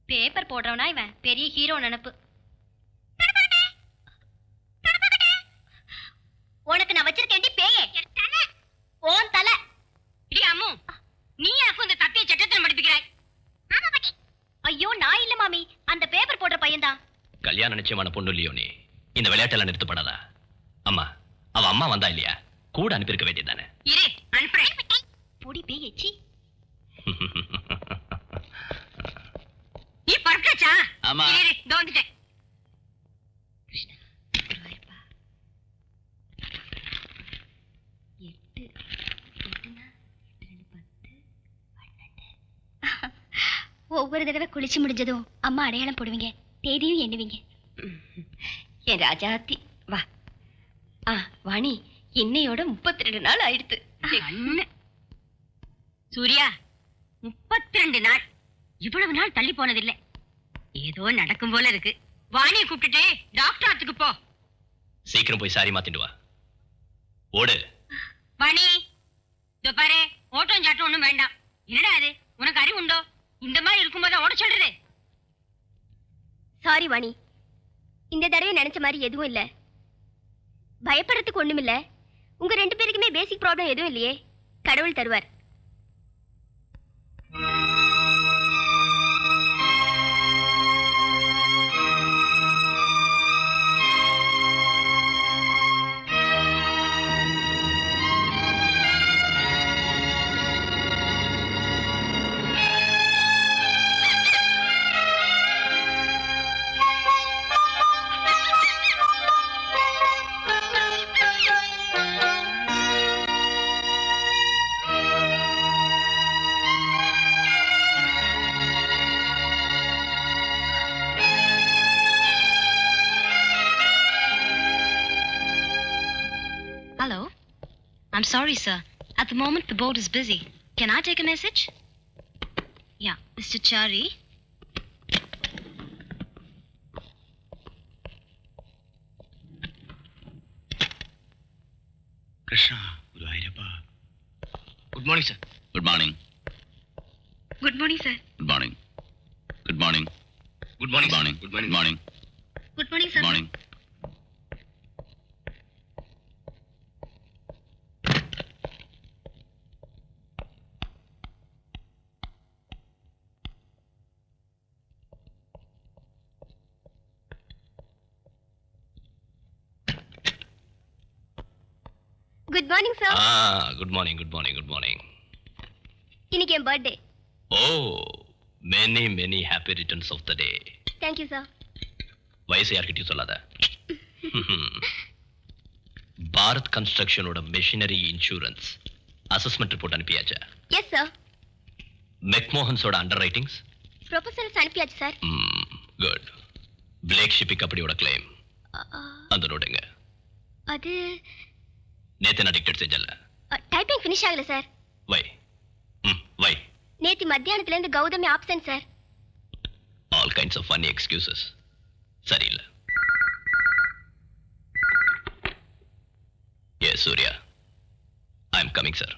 Paper போடுறவனா இவன் பெரிய hero நினைப்பு. உனக்கு நான் வச்சிருக்கேன் பேயே ஓன் தலை. அம்மு நீ எனக்கு இந்த தப்பிய சட்டத்தில் மடிப்பிக்கிறாய். ஐயோ நான் இல்ல மாமி, அந்த பேப்பர் போடுற பையன் தான். கல்யாணம் நிச்சயமான பொண்ணு இல்லையோ நீ? இந்த விளையாட்டெல்லாம் நிறுத்தப்படாதா? அம்மா அவ அம்மா வந்தா இல்லையா? கூட அனுப்பியிருக்க வேண்டியதானே. இரு அனுப்புறேன். பொடி பேய் எச்சி. நீ பறக்கச்சா? ஆமா. இரு இதோ வந்துட்டேன். ஒவ்வொரு தடவை குளிச்சு முடிஞ்சதும் அம்மா அடையாளம் போடுவீங்க, தேதியும் எண்ணுவீங்க. என் ராஜாத்தி வா. வாணி இன்னையோட 32 நாள் ஆயிடுத்து. சூர்யா 32 நாள் இவ்வளவு நாள் தள்ளி போனதில்லை. ஏதோ நடக்கும் போல இருக்கு. வாணியை கூப்பிட்டுட்டு டாக்டர் ஆத்துக்கு போ. சீக்கிரம் போய் சாரி மாத்திட்டு வா. ஓடு வாணி. இதோ பாரு, ஓட்டம் சாட்டம் ஒண்ணும் வேண்டாம். என்னடா அது, உனக்கு அறிவு உண்டோ? இந்த மாதிரி இருக்கும்போது ஓட சொல்றது. சாரி வாணி, இந்த தடவை நினைச்ச மாதிரி எதுவும் இல்ல. பயப்படுறதுக்கு ஒண்ணும் இல்ல. உங்க 2 பேருக்குமே பேசிக் ப்ராப்ளம் எதுவும் இல்லையே. கடவுள் தருவார். Hello. I'm sorry, sir. At the moment, the board is busy. Can I take a message? Yeah, Mr. Chari. Krishna, Guruvayurappa. Good morning, sir. Good morning. Good morning, sir. Good morning. Good morning. Good morning. Good morning. Good morning. Good morning, sir. Good morning. Good morning sir. Good morning. Good morning. Good morning. இன்னைக்கு என் birthday. Oh, many happy returns of the day. Thank you, sir. வயசு யார்கிட்டயும் சொல்லாத. பாரத் கன்ஸ்ட்ரக்ஷனோட machinery insurance assessment report அனுப்பியாச்சா? Yes sir. மெக்மோஹன்ஸோட under writings proposals அனுப்பியாச்சு sir. Good. Blake shipping கம்பெனியோட claim அந்த நோட்டுங்க. அது நேத்து நான் டிக்டேட் செஞ்சல. டைப்பிங் ஃபினிஷ் ஆகல சார். வை நேத்து மத்தியானத்துல இருந்து Gautami absent sir. All kinds of funny excuses. சரியில்லை. Yes, Surya. I am coming, sir.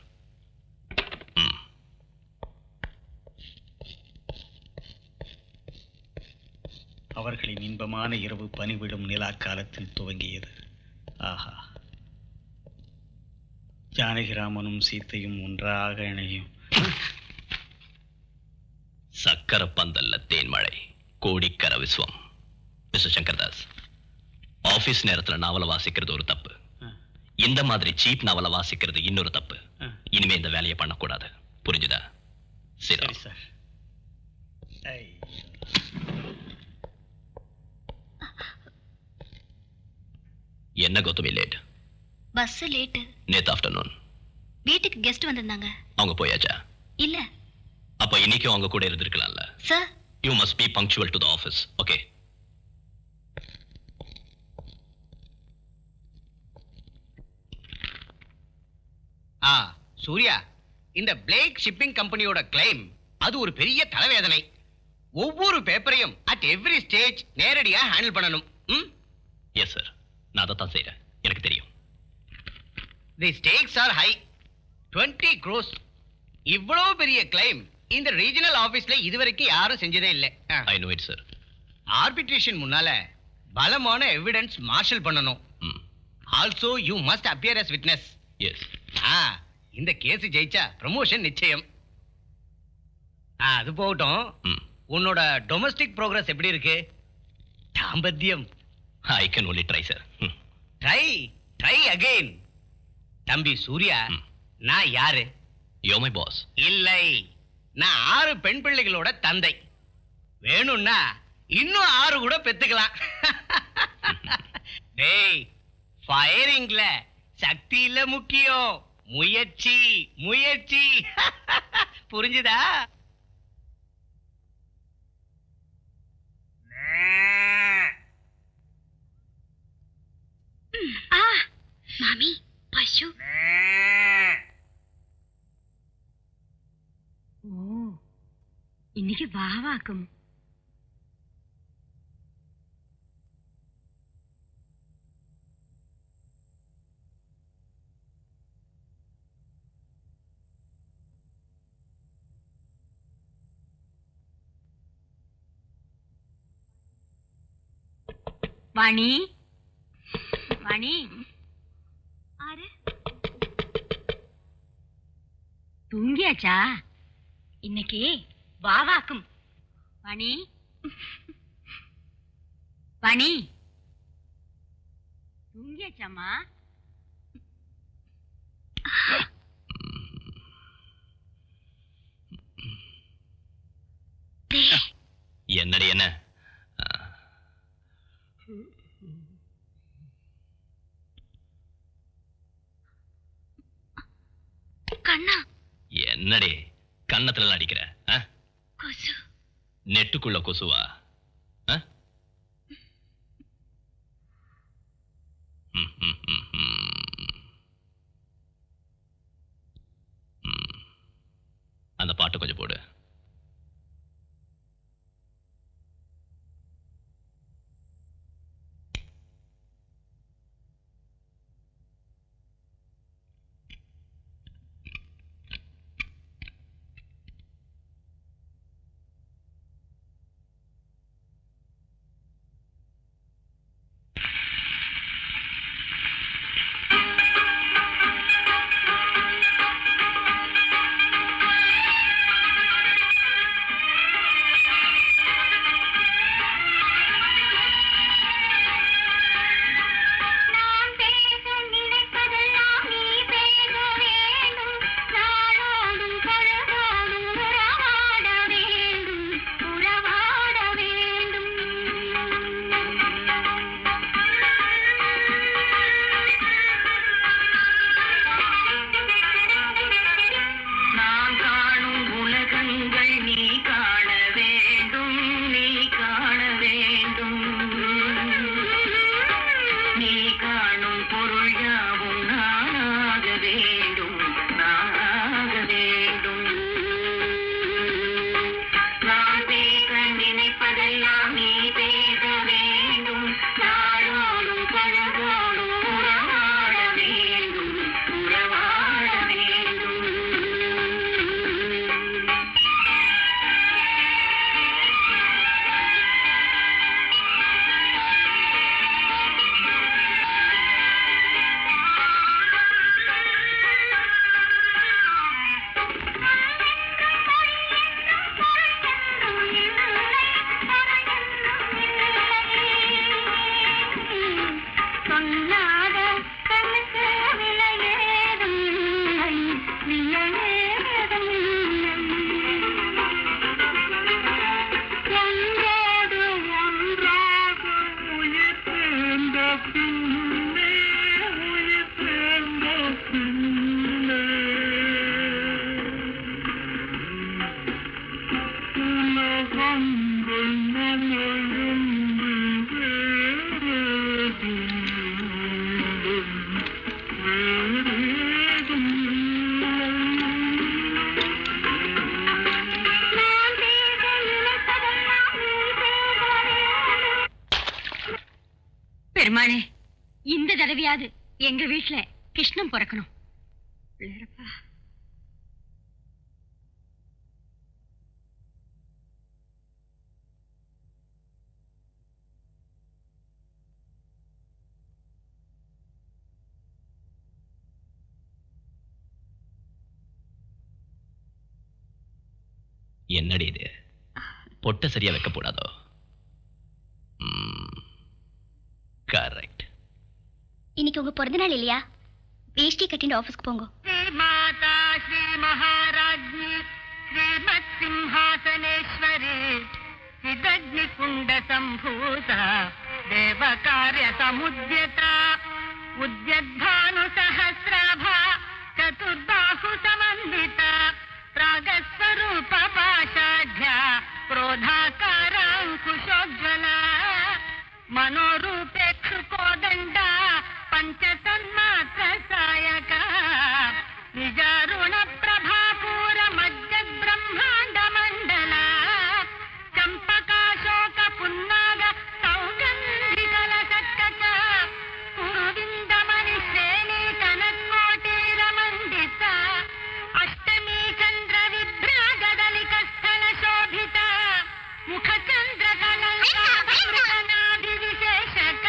அவர்களின் இன்பமான இரவு பனிவிடும் நிலா காலத்தில் துவங்கியது. ஆஹா, ஜானகிராமனும் சீத்தையும் ஒன்றாக இணையும். சக்கர பந்தல்ல தேன்மழை, கோடிக்கர விஸ்வம். மிஸ்டர் சங்கர்தாஸ், ஆபீஸ் நேரத்துல நாவலை வாசிக்கிறது ஒரு தப்பு. இந்த மாதிரி சீப் நாவலை வாசிக்கிறது இன்னொரு தப்பு. இனிமே இந்த வேலையை பண்ணக்கூடாது, புரிஞ்சுதா? சரி சார். என்ன கௌதமி லேட்? Bus late. நேத்து ஆஃப்டர்நூன் வீட்டுக்கு கெஸ்ட் வந்திருந்தாங்க. அவங்க போயாச்சா? இல்ல. அப்ப இன்னைக்கும் அவங்க கூட இருந்திருக்கலாம்ல. Sir, you must be punctual to the office. Okay? Surya, இந்த பிளேக் ஷிப்பிங் கம்பெனியோட கிளைம் அது ஒரு பெரிய தலைவேதனை. ஒவ்வொரு பேப்பரையும் அட் எவ்ரி ஸ்டேஜ் நேரடியா ஹேண்டில் பண்ணணும். எஸ் சார், நான் அதை தான் செய்றேன், எனக்கு தெரியும். தி ஸ்டேக்ஸ் ஆர் ஹை. 20 crores. இவ்வளவு பெரிய கிளைம் இந்த ரீஜனல் ஆபீஸ்ல இதுவரைக்கும் யாரும் செஞ்சதே இல்லை. I know it sir. Arbitration முன்னால பலமான எவிடன்ஸ் மார்ஷல் பண்ணணும். Also you must appear as witness. Yes. இந்த கேஸ் ஜெயிச்சா ப்ரமோஷன் நிச்சயம். அது போகட்டும், உன்னோட டொமஸ்டிக் ப்ரோக்ரஸ் எப்படி இருக்கு? தாம்பத்தியம். I can only try sir. Try again. தம்பி சூர்யா, நான் யாரு? You my boss. இல்லை, நான் 6 பெண் பிள்ளைகளோட தந்தை. வேணும்னா இன்னும் 6 கூட பெத்துக்கலாம். டேய், ஃபயரிங்ல சக்தி இல்ல முக்கியம், முயற்சி முயற்சி. புரிஞ்சுதா? மாமி, பசு. ஓ, இன்னைக்கு வாவாக்கும். வாணி, வாணி. ஆறு தூங்கியாச்சா? இன்னைக்கு வாவாக்கும். வாணி, வாணி, தூங்கியாச்சாமா? என்னடி என்ன? கண்ணா. என்னடி கண்ணத்துல அடிக்கிற? கொசு. நெட்டுக்குள்ள கொசுவா? அந்த பாட்டு கொஞ்சம் போடு. பெருமாளே, இந்த தடவையாவது எங்க வீட்டுல கிருஷ்ணன் பிறக்கணும். பிள்ளையரப்பா. என்னடி இது? பொட்டை சரியா வைக்க கூடாதோ? கரெக்ட். இன்னைக்கு உங்க பிறந்த நாள் இல்லையா? வேஷ்டி கட்டிட்டு ஆபீஸ்க்கு போங்க. மாதா ஸ்ரீ மகாராஜ்ஞி ஸ்ரீமத் சிம்ஹாசனேஸ்வரி சிதக்னி குண்ட சம்பூத தேவ காரிய சமுத்யத உத்யத்பானு சஹஸ்ராபா சதுர்பாஹு சமன்வித ராகஸ்வரூப பாஷாఢ్య क्रोधाकाराङ्कुशोज्ज्वला मनोरूपेक्षु कोदण्ड पञ्चतन्मात्र सायक निजारुण प्रभापूर मज्जद् ब्रह्माण्ड मण्डल चम्पकाशोक पुन्नाग सौगन्धिकल सत्कच कुरुविन्दमणि श्रेणी कनत्कोटीरमण्डित अष्टमी चन्द्र विभ्राजदलिक स्थल शोभित मुखचन्द्र कलङ्काभिविशेषक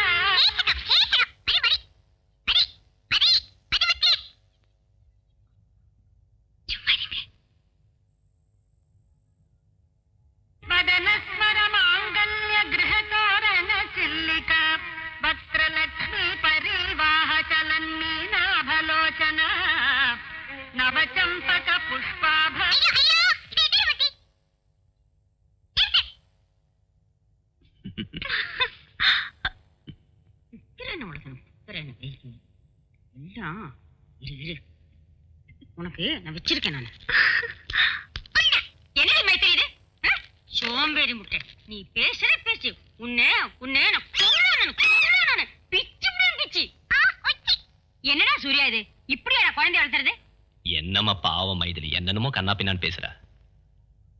वदनस्वर माङ्गल्य गृहतोरण चिल्लिका वक्त्रलक्ष्मी परिवाह चलन्मीनाभलोचना नवचम्पक पुष्पाभ உனக்கு நான் வச்சிருக்கேன். நான் என்ன தெரியுது? சோம்பேறி முட்டை, நீ பேசுற பேச்சு உன்னை உன்னை நான் கொல்லுவேன். பிச்சு பிச்சு. என்னடா சூர்யா இது? இப்படியா குழந்தை வளர்த்துறது? என்னம்மா பாவம் மைதிலி, என்னென்னமோ கண்ணா பின்னான்னு பேசுற.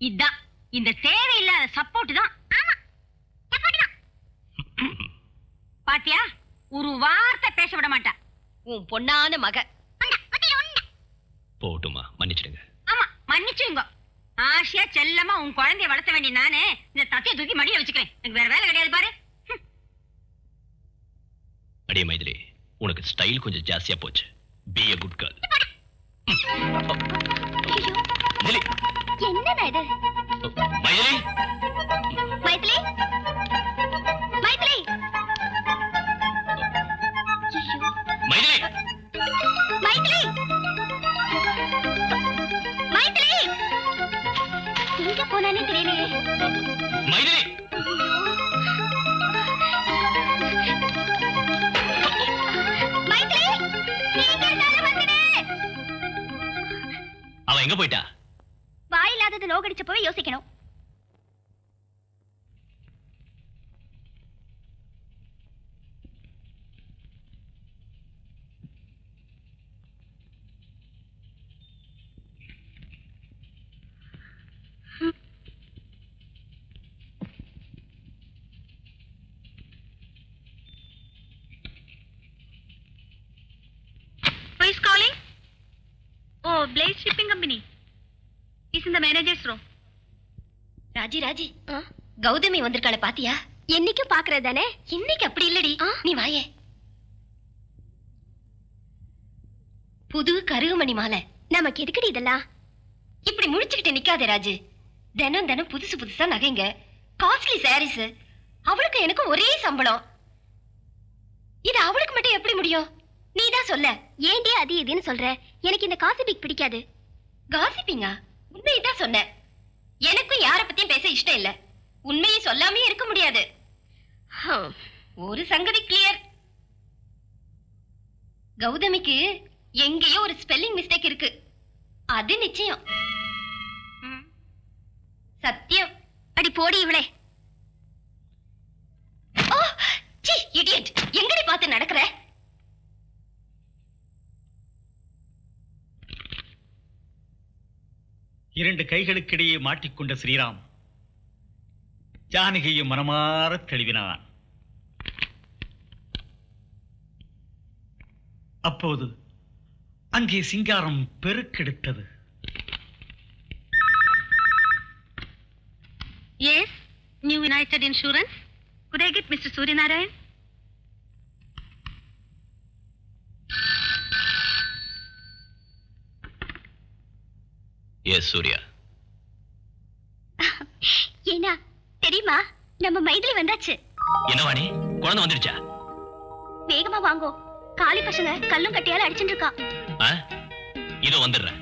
இதான் இந்த தேவையில்லாத சப்போர்ட் தான். ஆமா, சப்போர்ட் தான். பாத்தியா, ஒரு வார்த்தை பேச விட மாட்டா உன் பொண்ணான மக. போட்டுமா, மன்னிச்சிடுங்க. ஆமா, மன்னிச்சுங்க. ஆசையா செல்லமா உன் குழந்தைய வளர்த்த வேண்டிய நானே இந்த தத்தையை தூக்கி மடியில வச்சுக்கிறேன். எனக்கு வேற வேலை கிடையாது பாரு. அடியே மைதிலி, உனக்கு ஸ்டைல் கொஞ்சம் ஜாஸ்தியா போச்சு. Be a good girl. Maithili, என்னடா இது? மைதிலி, மைதிலி, மைதிலி. மைதிலி, மைதிலி, மைதிலி. எங்க போனானே தெரியலையே. மைதிலி. மைதிலி, நீங்க என்னால வந்துடு. அவ எங்க போயிட்டா? வாயில்லாதது நோகடிச்சப்பவே யோசிக்கணும். Who is calling? Oh, Blaze Shipping Company. Is in the manager's room. Raji Raji, Gautami வந்திருக்காள பாத்தியா? என்னைக்கும் பாக்குறது தானே. இன்னைக்கு அப்படி இல்லடி. நீ வாயே. புது கருகுமணி மாலை. நமக்கு எதுக்குடி இதெல்லாம்? இப்படி முடிச்சுக்கிட்டு நிக்காதே ராஜு. தினம் தினம் புதுசு புதுசா நகைங்க, காஸ்ட்லி சாரீஸ். அவளுக்கு எனக்கும் ஒரே சம்பளம். இது அவளுக்கு மட்டும் எப்படி முடியும்? நீதான் சொல்ல. ஏன்டி அது இதுன்னு சொல்ற? எனக்கு இந்த காசிபிக் பிடிக்காது. காசிப்பிங்கா? உண்மையதான் சொன்ன. எனக்கும் யார பத்தியும் பேச இஷ்டம் இல்ல. உண்மையை சொல்லாமே இருக்க முடியாது. ஒரு சங்கதி கிளியர். கௌதமிக்கு எங்கேயோ ஒரு ஸ்பெல்லிங் மிஸ்டேக் இருக்கு. அது நிச்சயம். சத்தியம். போடி இவளே. ஓ சீ இடியட், எங்கடி பார்த்து நடக்கிற? இரண்டு கைகளுக்கிடையே மாட்டிக்கொண்ட ஸ்ரீராம் ஜானகியை மனமாற தழுவினான். அப்போது அங்கே சிங்காரம் பெருக்கெடுத்தது. Yes, New United Insurance. Could I get Mr. Suryanarayan? Yes Surya. ஏனா தெரியுமா, நம்ம மைதிலி வந்தாச்சு. என்ன வாணி, குழந்தை வந்துடுச்சா? வேகமா வாங்கோ, காளி பசங்க கல்லும் கட்டியால அடிச்சுட்டு இருக்கா. இதோ வந்துடுறேன்.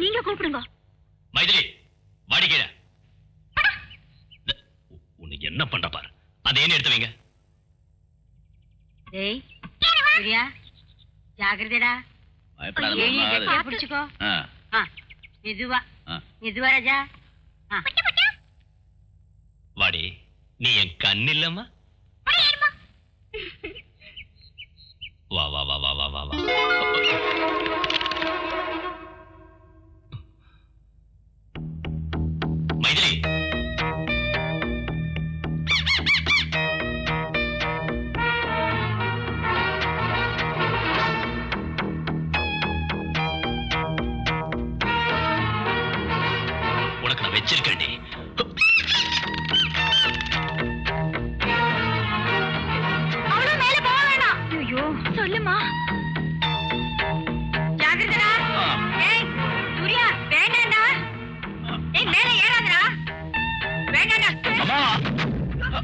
நீங்க கூப்பிடுங்க. மைதிலி வாடி கீழே. உன்னை என்ன பண்ற பாரு. அதை என்ன எடுத்து வைங்க. டேய் சூர்யா, ஜாகிரதைடா. கட்டியா பிடிச்சுக்கோ. மெதுவா மெதுவா ராஜா. வாடி, நீ என் கண் இல்லம்மா. வா வா வா வா வா வா வா. மைதிலி, உனக்கு நான் வச்சிருக்கேன்டி. அவ்வளவு மேல போக வேணாம். ஐயோ சொல்லுமா. ஜாகிரதைடா. ஏய் சூர்யா, வேண்டாம்டா. ஏய் மேல ஏறாதடா. வேண்டாம்டா. அம்மா,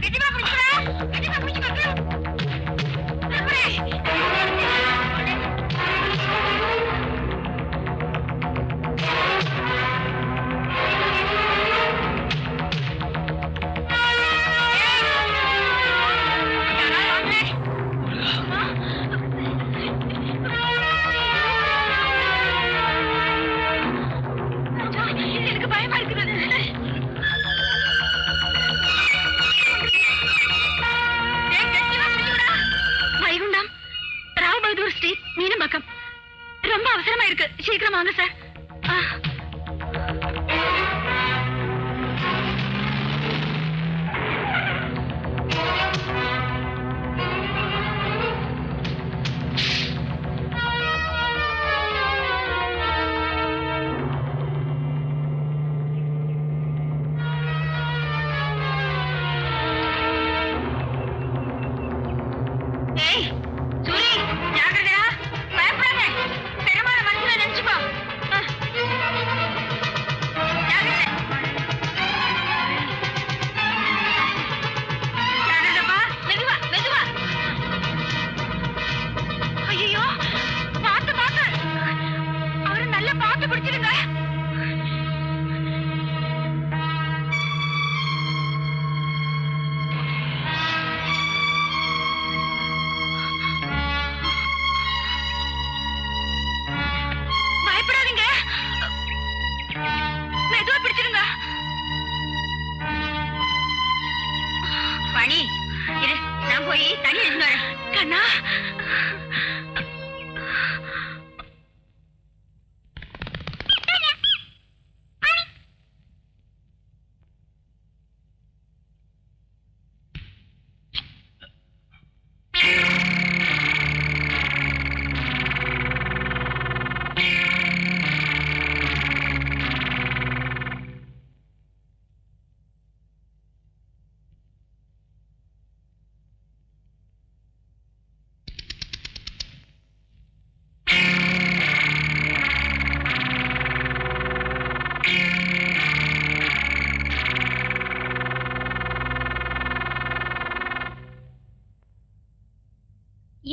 கெட்டிமா பிடிச்சுடா. கெட்டிமா பிடிச்சுக்கோ. எனக்கு பயமா இருக்குது. வைகுண்டம், ராவ் பகதூர் ஸ்ட்ரீட், மீனம்பாக்கம். ரொம்ப அவசரமா இருக்கு, சீக்கிரம் வாங்க சார். ஏய் சூரி, ஜாகிரதைடா. பயப்படாத. பெருமாள மனசுல நினைச்சுக்கோ. ஜாகிரதை. ஜாகிரதைப்பா. மெதுவா மெதுவா. ஐயோ, பார்த்து பார்த்து. அவரை நல்லா பார்த்து பிடிச்சிருங்க. பயப்படாதீங்க. மெதுவா பிடிச்சிருங்க. பணி இரு, நான் போய் தண்ணி எடுத்து வரேன். கண்ணா,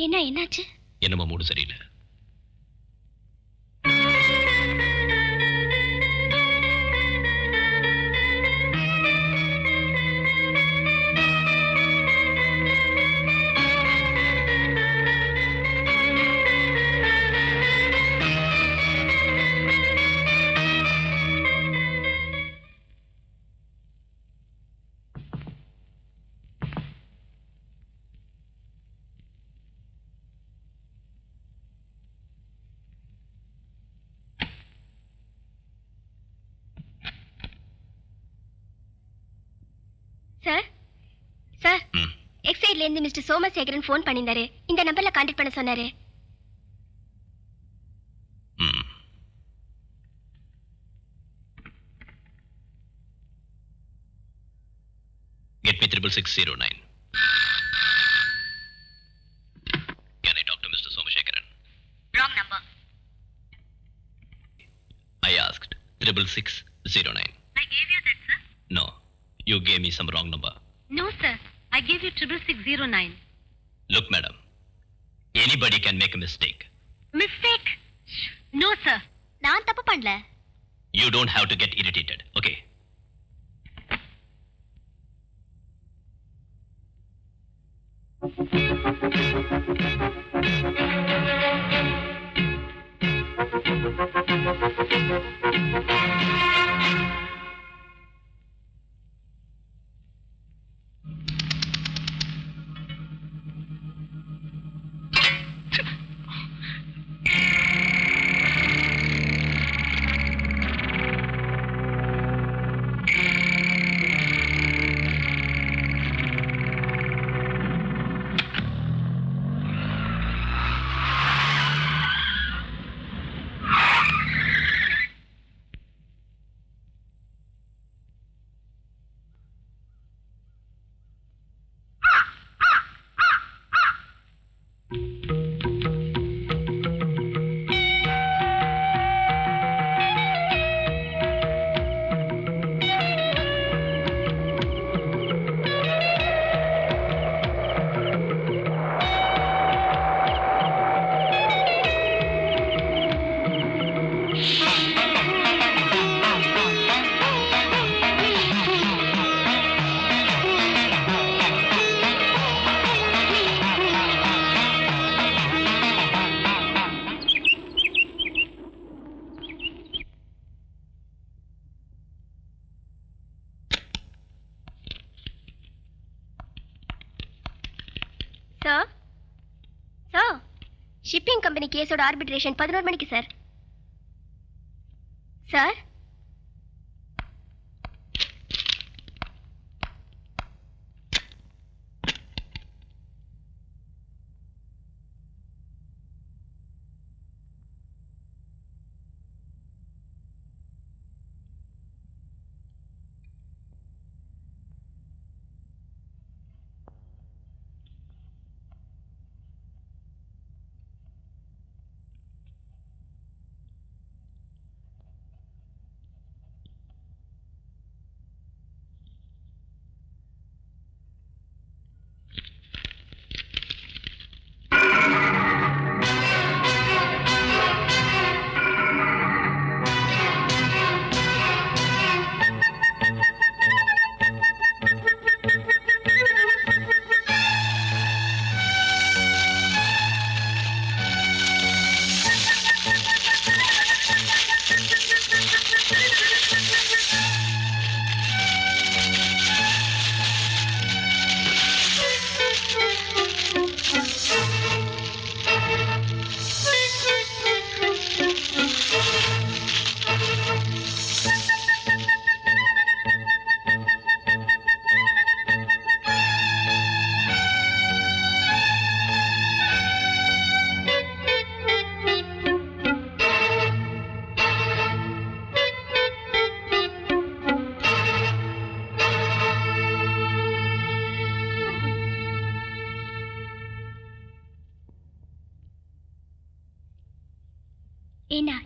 ஏன்னா என்னாச்சு? என்னம்மா மூடு சரியில்லை. சார் சார் ம். எக்ஸைட்ல இருந்து மிஸ்டர் சோமசேகரன் ஃபோன் பண்ணியிருந்தாரு. இந்த நம்பர்ல கான்டாக்ட் பண்ண சொன்னாரு. ம். Get me 66609. Can I talk to Mr. Somashekaran? Wrong number. I asked 66609. I gave you that, sir. No, you gave me some wrong number. No, sir. I gave you 66609. Look, madam, anybody can make a mistake. Mistake? No, sir. நான் தப்பு பண்ணல. You don't have to get irritated, okay? Sir sir shipping company கேஸோட arbitration 11 மணிக்கு சார். Sir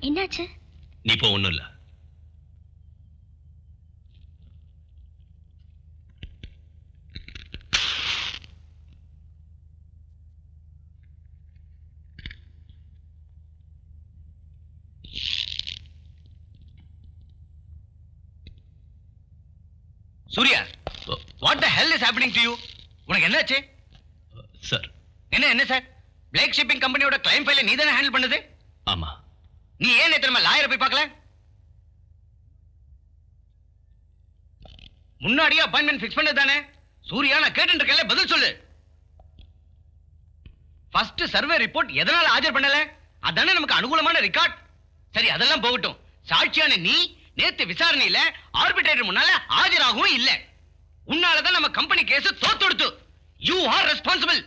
என்னாச்சு? நீ இப்போ ஒண்ணும் இல்ல. Surya, what the hell is happening to you? உனக்கு என்னாச்சு? சார். என்ன சார்? பிளேக் ஷிப்பிங் கம்பெனியோட கிளைம் ஃபைலை நீ தானே ஹேண்டில் பண்ணது? ஆமா. நீ ஏன் நேத்து நம்ம லாயரை போய் பார்க்கல? முன்னாடியே அப்பாயின்மெண்ட் ஃபிக்ஸ் பண்ணது தானே? சூர்யா, நான் கேட்டு இருக்கேன்ல, பதில் சொல்லு. ஃபர்ஸ்ட் சர்வே ரிப்போர்ட் எதனால ஆஜர் பண்ணல? அதானே நமக்கு அனுகூலமான ரெக்கார்ட். சரி, அதெல்லாம் போகட்டும். சாட்சியான நீ நேத்து விசாரணையில ஆர்பிட்ரேட்டர் முன்னால ஆஜராகவும் இல்ல. உன்னாலதான் நம்ம கம்பெனி கேஸ் தோத்துடுத்து. You are responsible.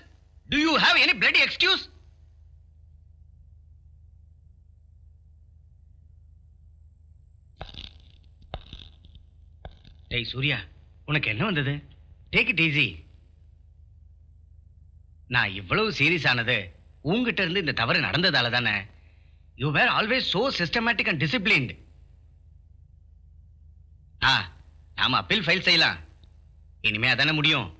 Do you have any bloody excuse? டேய் சூர்யா, உனக்கு என்ன வந்தது? Take it easy. நான் இவ்வளவு சீரியஸ் ஆனது உங்ககிட்ட இருந்து இந்த தவறு நடந்ததால தானே. You were always so systematic and disciplined. நாம அப்பீல் ஃபைல் செய்யலாம். இனிமே அதானே முடியும்.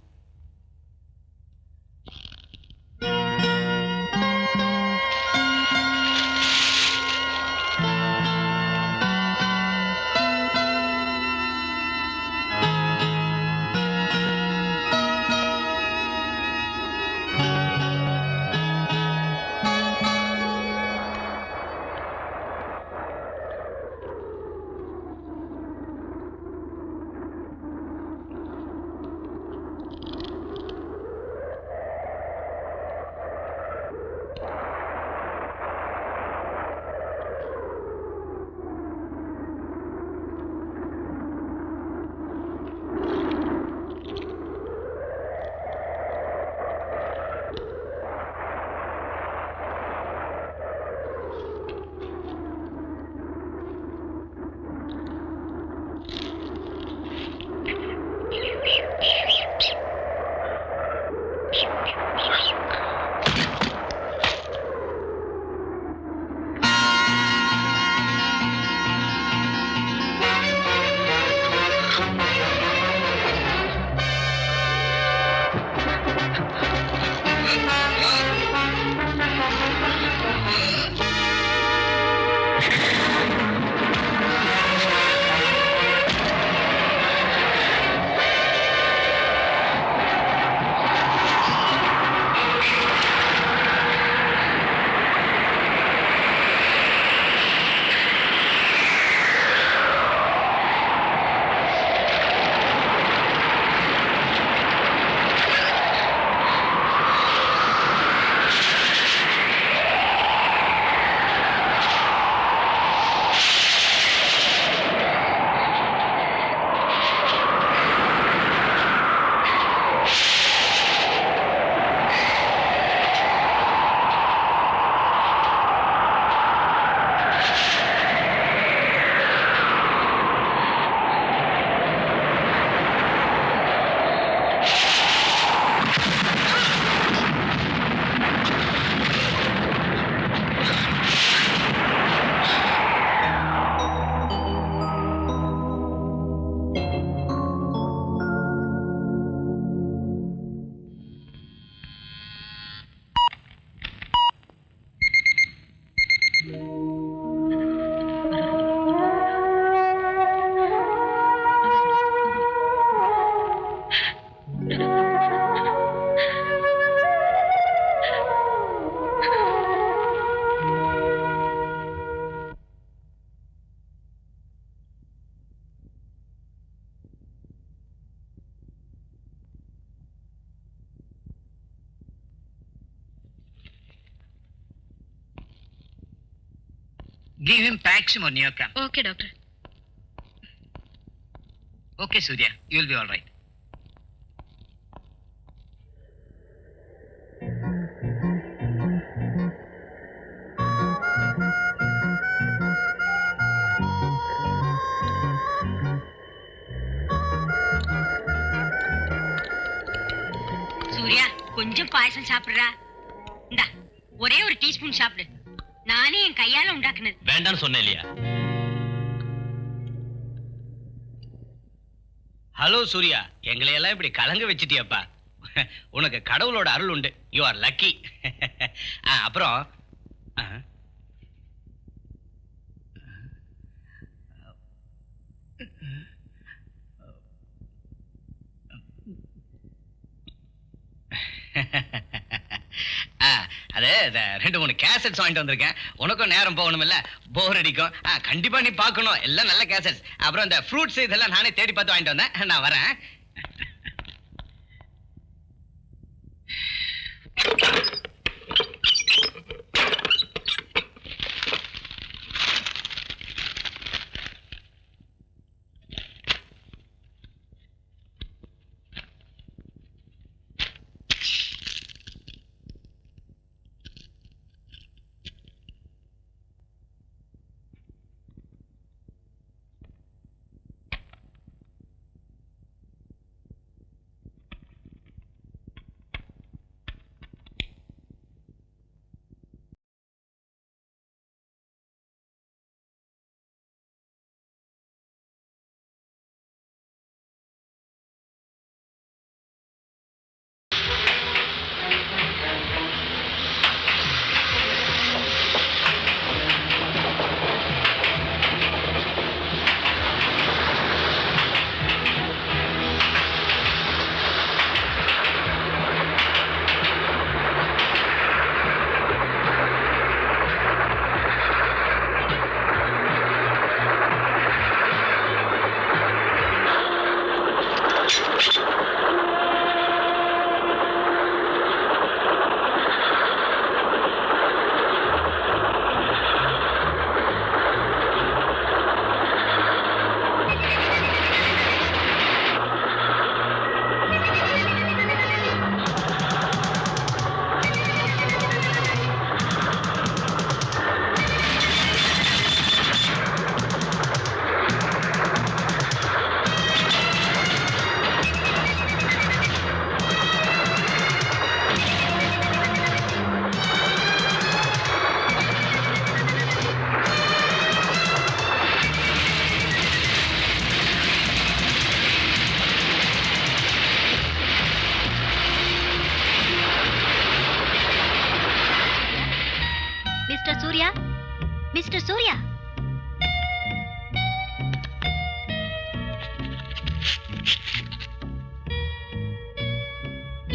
Give him Paxim or Neocam. Okay, doctor. Okay, Surya, you will be all right. Surya, கொஞ்சம் பாயசம் சாப்பிடுறா. இந்தா, ஒரே ஒரு டீஸ்பூன் சாப்பிடு. நானே என் கையால உண்டாக்குனது. வேண்டான்னு சொன்னேன் இல்லையா? ஹலோ சூர்யா, எங்களை எல்லாம் இப்படி கலங்க வச்சிட்டியப்பா. உனக்கு கடவுளோட அருள் உண்டு. You are lucky. அப்புறம் அது 2-3 கேசட்ஸ் வாங்கிட்டு வந்திருக்கேன். உனக்கும் நேரம் போகணும்ல, போர் அடிக்கும். கண்டிப்பா நீ பார்க்கணும். எல்லாம் நல்ல கேசட்ஸ். அப்புறம் இந்த ஃப்ரூட்ஸ் இதெல்லாம் நானே தேடி பார்த்து வாங்கிட்டு வந்தேன். நான் வரேன்.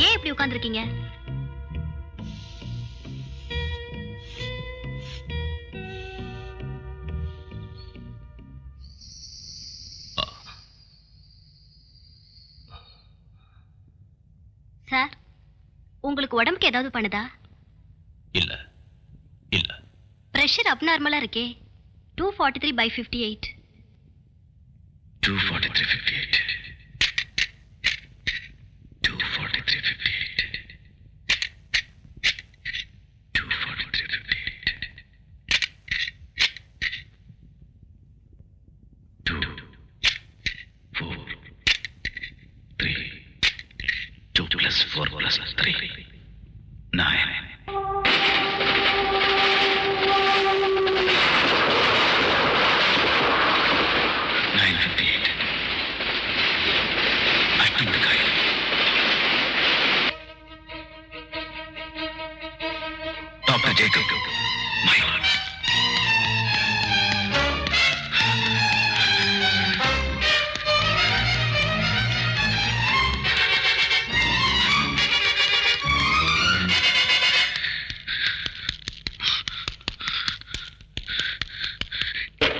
ஏன் இப்படி உட்கார்ந்திருக்கீங்க? சார், உங்களுக்கு உடம்புக்கு ஏதாவது பண்ணுதா? இல்ல இல்ல. பிரஷர் அப்நார்மலா இருக்கே. 243/58. 243/58. 243/58. 243/58. 2 4 3. 2 + 4 + 3 9. Dr. Jacob, my lord.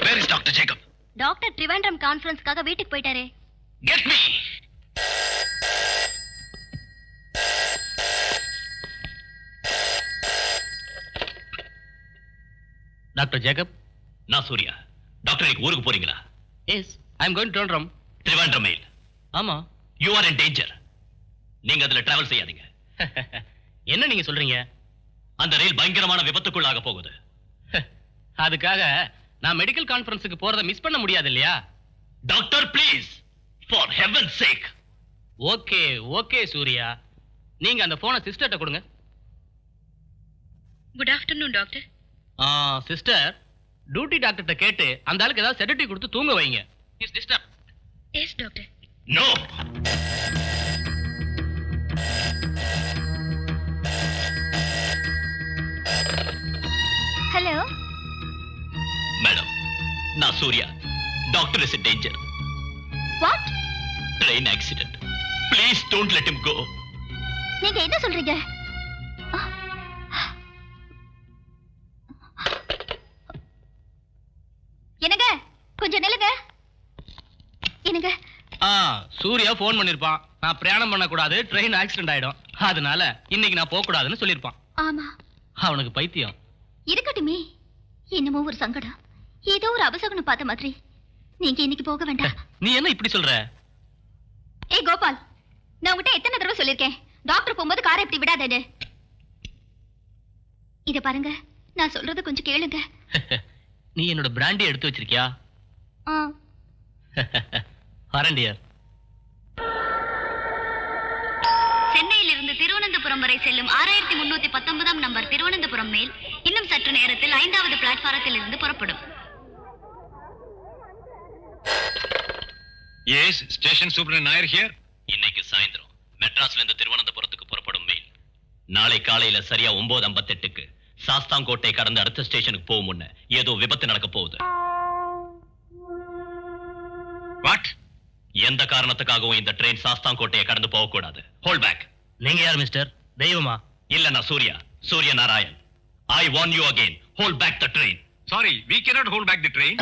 Where is Dr. Jacob? Doctor Trivandrum கான்ஃபரன்ஸ்க்காக வீட்டுக்கு போயிட்டாரே. Get me! Doctor Jacob. நான் சூர்யா. டாக்டர், இன்னைக்கு ஊருக்கு போறீங்களா? Yes, I am going to Trivandrum. Trivandrum mail. ஆமா. You are in danger. நீங்க அதுல டிராவல் செய்யாதீங்க. என்ன நீங்க சொல்றீங்க? அந்த ரயில் பயங்கரமான விபத்துக்குள்ளாக போகுது. அதுக்காக நான் மெடிக்கல் கான்ஃபரன்ஸுக்கு போறதை மிஸ் பண்ண முடியாது இல்லையா? Doctor, please, for heaven's sake. Okay okay Surya, நீங்க அந்த போனை சிஸ்டர்ட்ட கொடுங்க. Good afternoon doctor. Sister, duty டாக்டர்ட்ட கேட்டு அந்த ஆளுக்கு ஏதாவது செடேட்டிவ் கொடுத்து தூங்க வைங்க. Is disturb. Yes doctor. No. Hello madam, நான் Surya. Doctor is in danger. What? Train accident. Please don't let him go. நீங்க என்ன சொல்றீங்க? என்னங்க, கொஞ்சம் நில்லுங்க. என்னங்க? சூர்யா போன் பண்ணிருப்பான். நான் பிரயாணம் பண்ண கூடாது, ட்ரெயின் ஆக்சிடென்ட் ஆயிடும், அதனால இன்னைக்கு நான் போக கூடாதுன்னு சொல்லிருப்பான். ஆமா. அவனுக்கு பைத்தியம். இருக்கட்டுமே, என்னமோ ஒரு சங்கடம், ஏதோ ஒரு அபசகுனம் பார்த்த மாதிரி. நீங்க இன்னைக்கு போக வேண்டாம். நீ என்ன இப்படி சொல்ற? ஏய் கோபால், நான் உங்ககிட்ட எத்தனை தடவை சொல்லிருக்கேன், டாக்டர் போகும்போது காரை இப்படி விடாதேன்னு. இத பாருங்க, நான் சொல்றது கொஞ்சம் கேளுங்க. நீ என்னோட பிராண்டி எடுத்து வச்சிருக்கியா? வரண்டியர். சென்னையிலிருந்து திருவனந்தபுரம் வரை செல்லும் 6319 நம்பர் திருவனந்தபுரம் மேல் இன்னும் சற்று நேரத்தில் 5வது பிளாட்பாரத்தில் இருந்து புறப்படும். Yes, station superintendent Nair here. இன்னைக்கு சாயந்தரம் மெட்ராஸ்ல இருந்து திருவனந்தபுரத்துக்கு புறப்படும் மெயில் நாளை காலையில சரியா 9:58க்கு சாஸ்தாங்கோட்டை கடந்து அடுத்த ஸ்டேஷனுக்கு போகும் முன்ன ஏதோ விபத்து நடக்க போகுது. வாட்? எந்த காரணத்துக்காகவும் இந்த ட்ரெயின் சாஸ்தாங்கோட்டையை கடந்து போக கூடாது. Hold back. நீங்க யார் மிஸ்டர்? தெய்வமா? இல்ல, நான் Surya Narayan. I warn you again. Hold back the train. Sorry, we cannot hold back the train.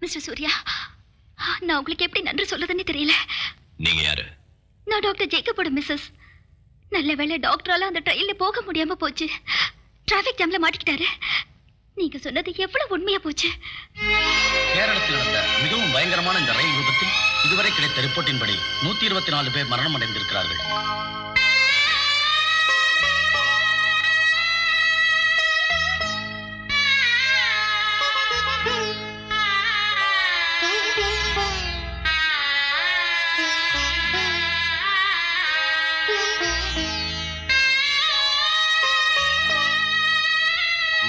Mister Surya, நான் உங்களுக்கு எப்படி நன்றி சொல்லதுன்னு தெரியல. நீங்க யாரு? நான் டாக்டர் ஜேக்கபோட மிஸ்ஸஸ். நல்ல வேளை டாக்டரால அந்த ட்ரெயின்ல போக முடியாம போச்சு. டிராஃபிக் ஜாம்ல மாட்டிக்கிட்டாரு. நீங்க சொன்னது எவ்வளவு உண்மையா போச்சு. கேரளத்தில் நடந்த மிகவும் பயங்கரமான இந்த ரயில் விபத்தில் இதுவரை கிடைத்த ரிப்போர்ட்டின்படி 124 பேர் மரணம் அடைந்திருக்கிறார்கள்.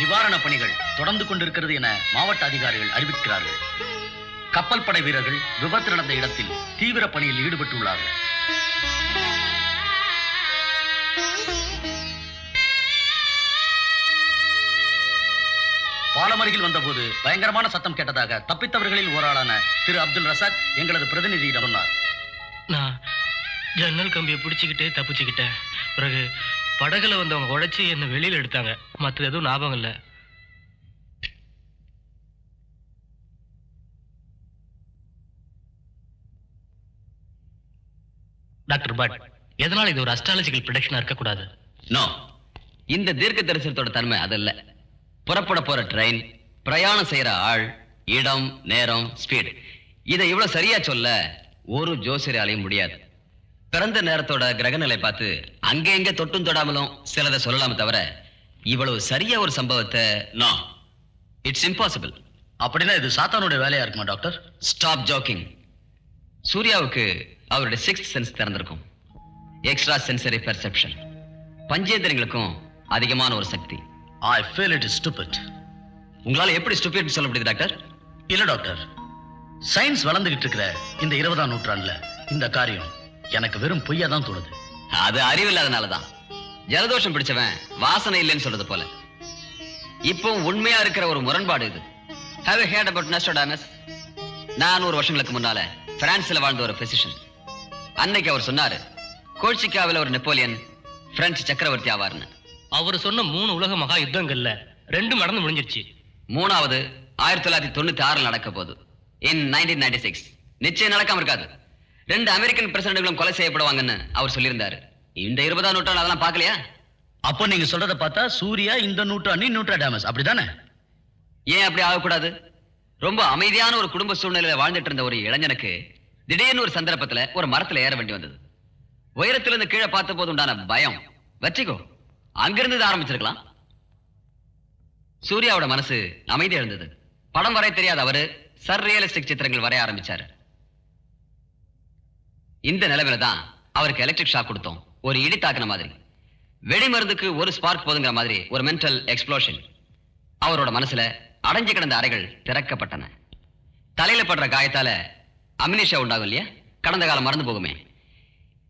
நிவாரண பணிகள் தொடர்ந்து கொண்டிருக்கிறது என மாவட்ட அதிகாரிகள் அறிவிக்கிறார்கள். கப்பல் படை வீரர்கள் விபத்து நடந்த இடத்தில் தீவிர பணியில் ஈடுபட்டுள்ளார்கள். பாலமருகில் வந்தபோது பயங்கரமான சத்தம் கேட்டதாக தப்பித்தவர்களில் ஓராளான திரு அப்துல் ரசாக் எங்களது பிரதிநிதியிடம் சொன்னார். நான் ஜன்னல் கம்பியை பிடிச்சிக்கிட்டே தப்பிச்சுக்கிட்டேன். பிறகு படகுல வந்தவங்க உடைச்சி என்னை வெளியில எடுத்தாங்க. மற்ற எதுவும் ஞாபகம் இல்லை. டாக்டர் பட், எதனால இது ஒரு அஸ்ட்ராலஜிக்கல் ப்ரெடிக்ஷனா இருக்கக்கூடாது? நோ, இந்த தீர்க்க தரிசனத்தோட தன்மை அதல்ல. புறப்பட போற ட்ரெயின், பிரயாணம் செய்யற ஆள், இடம், நேரம், ஸ்பீடு, இதை இவ்வளவு சரியா சொல்ல ஒரு ஜோசியராலையும் முடியாது. பிறந்த நேரத்தோட கிரகநிலை பார்த்து அங்க எங்க தொட்டும் தொடாமலும் சிலதை சொல்லலாமே தவிர இவ்வளவு சரியா ஒரு சம்பவத்தை நோ, இட்ஸ் இம்பாசிபிள். அப்படின்னா இது சாத்தானுடைய வேலையா இருக்குமா டாக்டர்? Stop jogging. சூர்யாவுக்கு அவருடைய 6th சென்ஸ் திறந்திருக்கும். Extra sensory perception. பஞ்சேந்திரங்களுக்கும் அதிகமான ஒரு சக்தி. I feel it is stupid. உங்களால எப்படி ஸ்டூபிட் சொல்ல முடியுது டாக்டர்? இல்ல டாக்டர், சயின்ஸ் வளர்ந்துகிட்டு இருக்கிற இந்த 20ஆம் நூற்றாண்டுல இந்த காரியம் எனக்கு வெறும் பொய்யா தான் தோணுது. அது அறிவில்லாதனாலதான். ஜலதோஷம் பிடிச்சவன் வாசனை இல்லைன்னு சொல்றது போல. இப்போ உண்மையா இருக்கிற ஒரு முரண்பாடு இது. Have you heard about Nostradamus? 400 வருஷங்களுக்கு முன்னால பிரான்ஸ்ல வாழ்ந்த ஒரு பிசிஷியன். அன்னைக்கு அவர் சொன்னாரு, கோல்சிக்காவில் ஒரு நெப்போலியன் பிரெஞ்சு சக்கரவர்த்தி ஆவார்னு. அவர் சொன்ன 3 உலக மகா யுத்தங்கள்ல 2 நடந்து முடிஞ்சிருச்சு. 3வது 1996 நடக்க போகுது. இன் 1996 நிச்சயம் நடக்காம இருக்காது. 2 அமெரிக்கன் பிரசிடென்ட்களும் கொலை செய்யப்படுவாங்கன்னு அவர் சொல்லியிருந்தாரு. இந்த 20ஆம் நூற்றாண்டு அதெல்லாம் பார்க்கலையா? அப்போ நீங்க சொல்றத பார்த்தா சூர்யா இந்த நூற்றாண்டின் நோஸ்ட்ராடமஸ், அப்படிதானே? ஏன் அப்படி ஆகக்கூடாது? ரொம்ப அமைதியான ஒரு குடும்ப சூழ்நிலையில வாழ்ந்துட்டு இருந்த ஒரு இளைஞனுக்கு திடீர்னு ஒரு சந்தர்ப்பத்துல ஒரு மரத்துல ஏற வேண்டி வந்தது. உயரத்திலிருந்து கீழே பார்த்த போது உண்டான பயம், வெற்றிகோ, அங்கிருந்து ஆரம்பிச்சிருக்கலாம். சூர்யாவோட மனசு அமைதியா இருந்தது. படம் வரைய தெரியாத அவரு சர்ரியலிஸ்டிக் சித்திரங்கள் வரைய ஆரம்பிச்சாரு. இந்த நிலைமையில தான் அவருக்கு எலக்ட்ரிக் ஷாக் கொடுத்தோம். ஒரு இடி தாக்குன மாதிரி. வெடி மருந்துக்கு ஒரு ஸ்பார்க் போதுங்கிற மாதிரி ஒரு மென்டல் எக்ஸ்ப்ளோஷன். அவரோட மனசுல அடைஞ்சு கிடந்த அறைகள் திறக்கப்பட்டன. தலையில படுற காயத்தால அமினிஷா உண்டாகும் இல்லையா, கடந்த காலம் மறந்து போகுமே.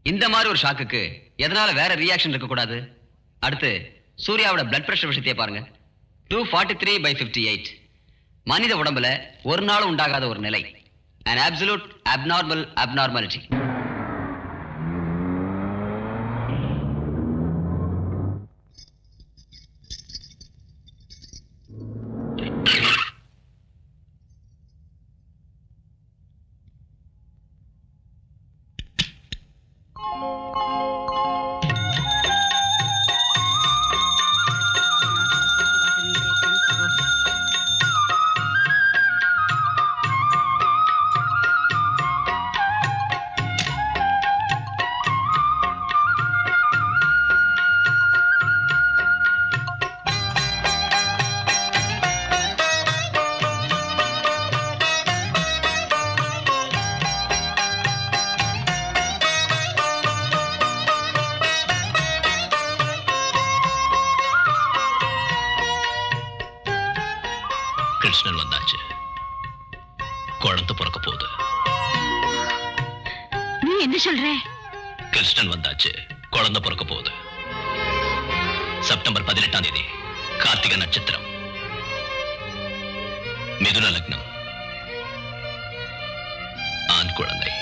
இந்த மாதிரி ஒரு ஷாக்குக்கு எதனால வேற ரியாக்ஷன் இருக்க கூடாது? அடுத்து சூர்யாவோட பிளட் பிரஷர் விஷயத்தையே பாருங்க. 243/58. மனித உடம்புல ஒரு நாள் உண்டாகாத ஒரு நிலை. an absolute abnormal abnormality. Krishnan வந்தாச்சு. குழந்தை பிறக்க போகுது. நீ என்ன சொல்ற? கிருஷ்ணன் வந்தாச்சு, குழந்தை பிறக்க போகுது. செப்டம்பர் 18ஆம் தேதி, கார்த்திகை நட்சத்திரம், மிதுன லக்னம், ஆண் குழந்தை.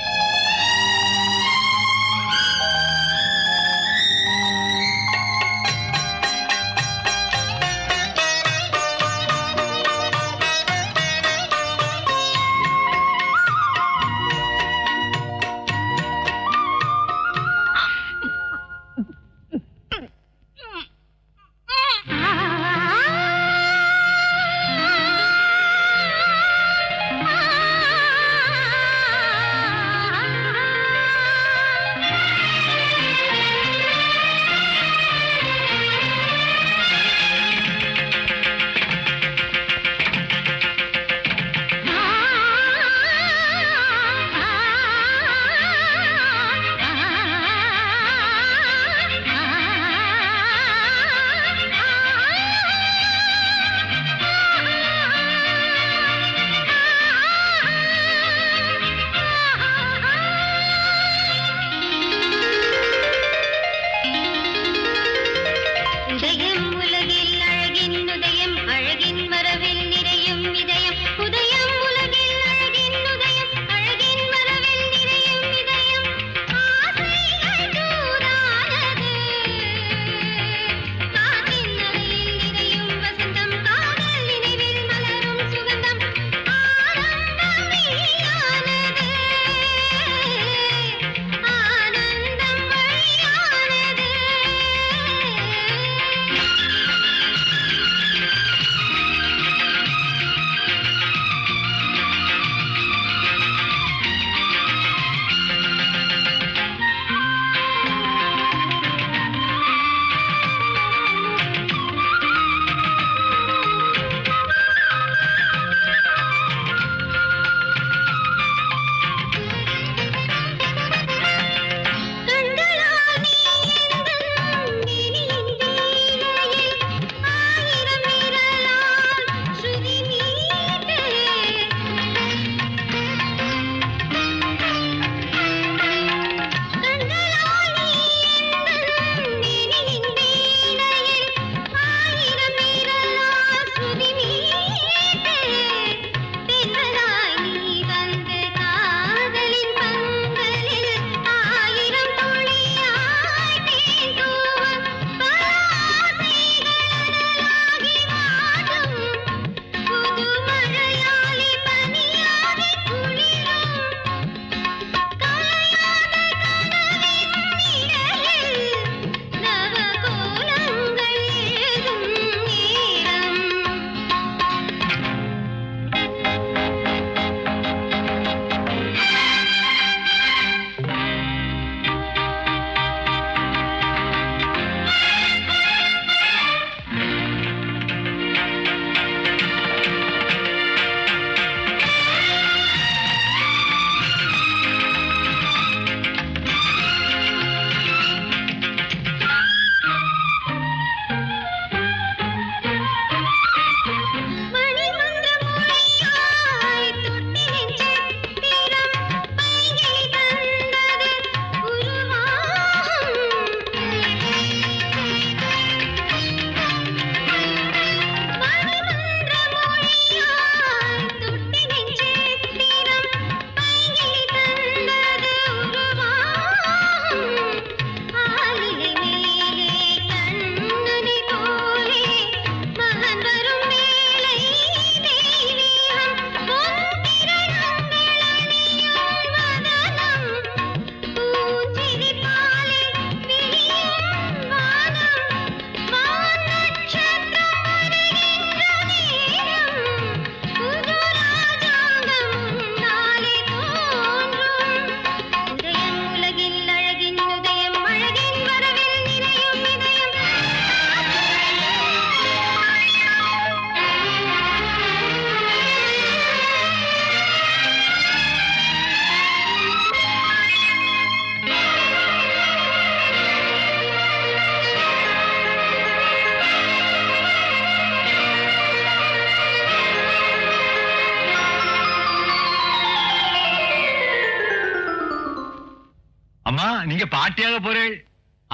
நீங்க பாட்டியாக போறேன்.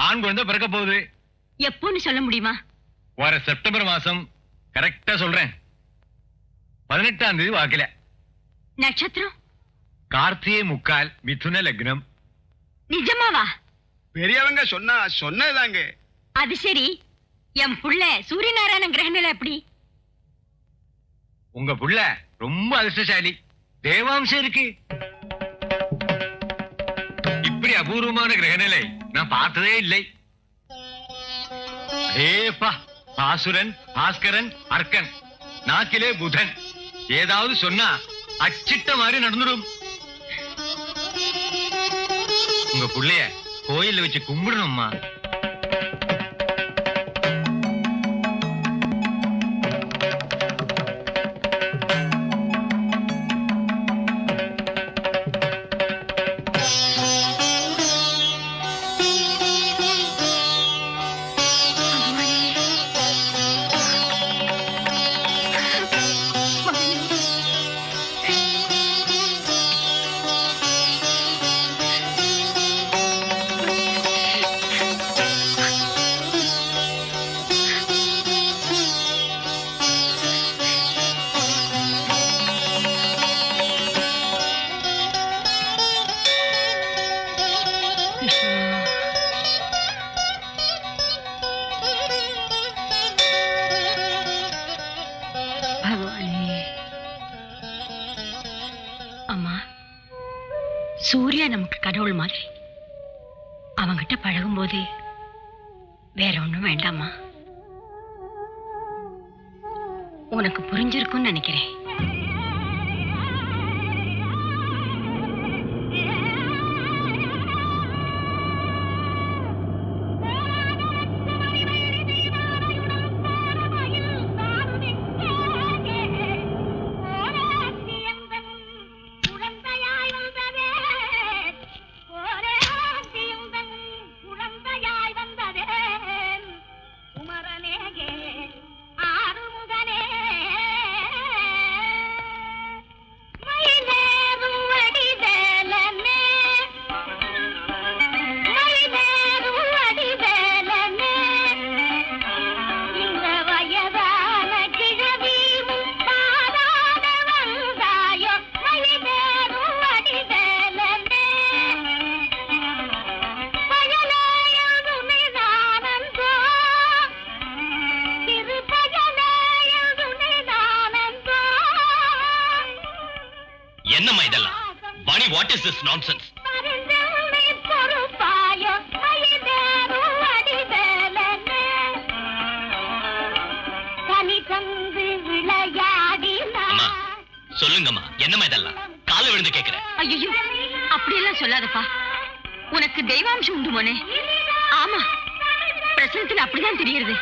ஆண் குழந்தை பிறக்க போகுது. எப்போன்னு சொல்ல முடியுமா? வர செப்டம்பர் மாசம். கரெக்டா சொல்றேன். 18ஆம் தேதி வாக்கில. நட்சத்திரம்? கார்த்திகை முக்கால், மிதுன லக்னம். நிஜமாவா? பெரியவங்க சொன்னதாங்க. அது சரி, என் புள்ள சூரியநாராயண கிரகநிலை எப்படி? உங்க புள்ள ரொம்ப அதிர்ஷ்டசாலி. தேவாம்சம் இருக்கு. இப்படி அபூர்வமான கிரகநிலை நான் பார்த்ததே இல்லை. ஏப்பா, பாசுரன், பாஸ்கரன், அர்க்கன், நாக்கிலே புதன். ஏதாவது சொன்னா அச்சிட்ட மாதிரி நடந்துடும். உங்க புள்ளைய கோயில்ல வச்சு கும்பிடணும்மா. அம்மா, சூர்யா நமக்கு கடவுள் மாதிரி. அவங்கிட்ட பழகும்போது வேற ஒண்ணும் வேண்டாமா? உனக்கு புரிஞ்சிருக்கும்னு நினைக்கிறேன். என்னம்மா இதெல்லாம்? Vani, what is this nonsense? அம்மா, சொல்லுங்கம்மா, என்னம்மா இதெல்லாம்? காலை விழுந்து கேட்கிறேன். ஐயோ, அப்படியெல்லாம் சொல்லாதப்பா. உனக்கு தெய்வாம்சம் உண்டு மோனே. ஆமா, பிரசனத்துல அப்படிதான் தெரியுது.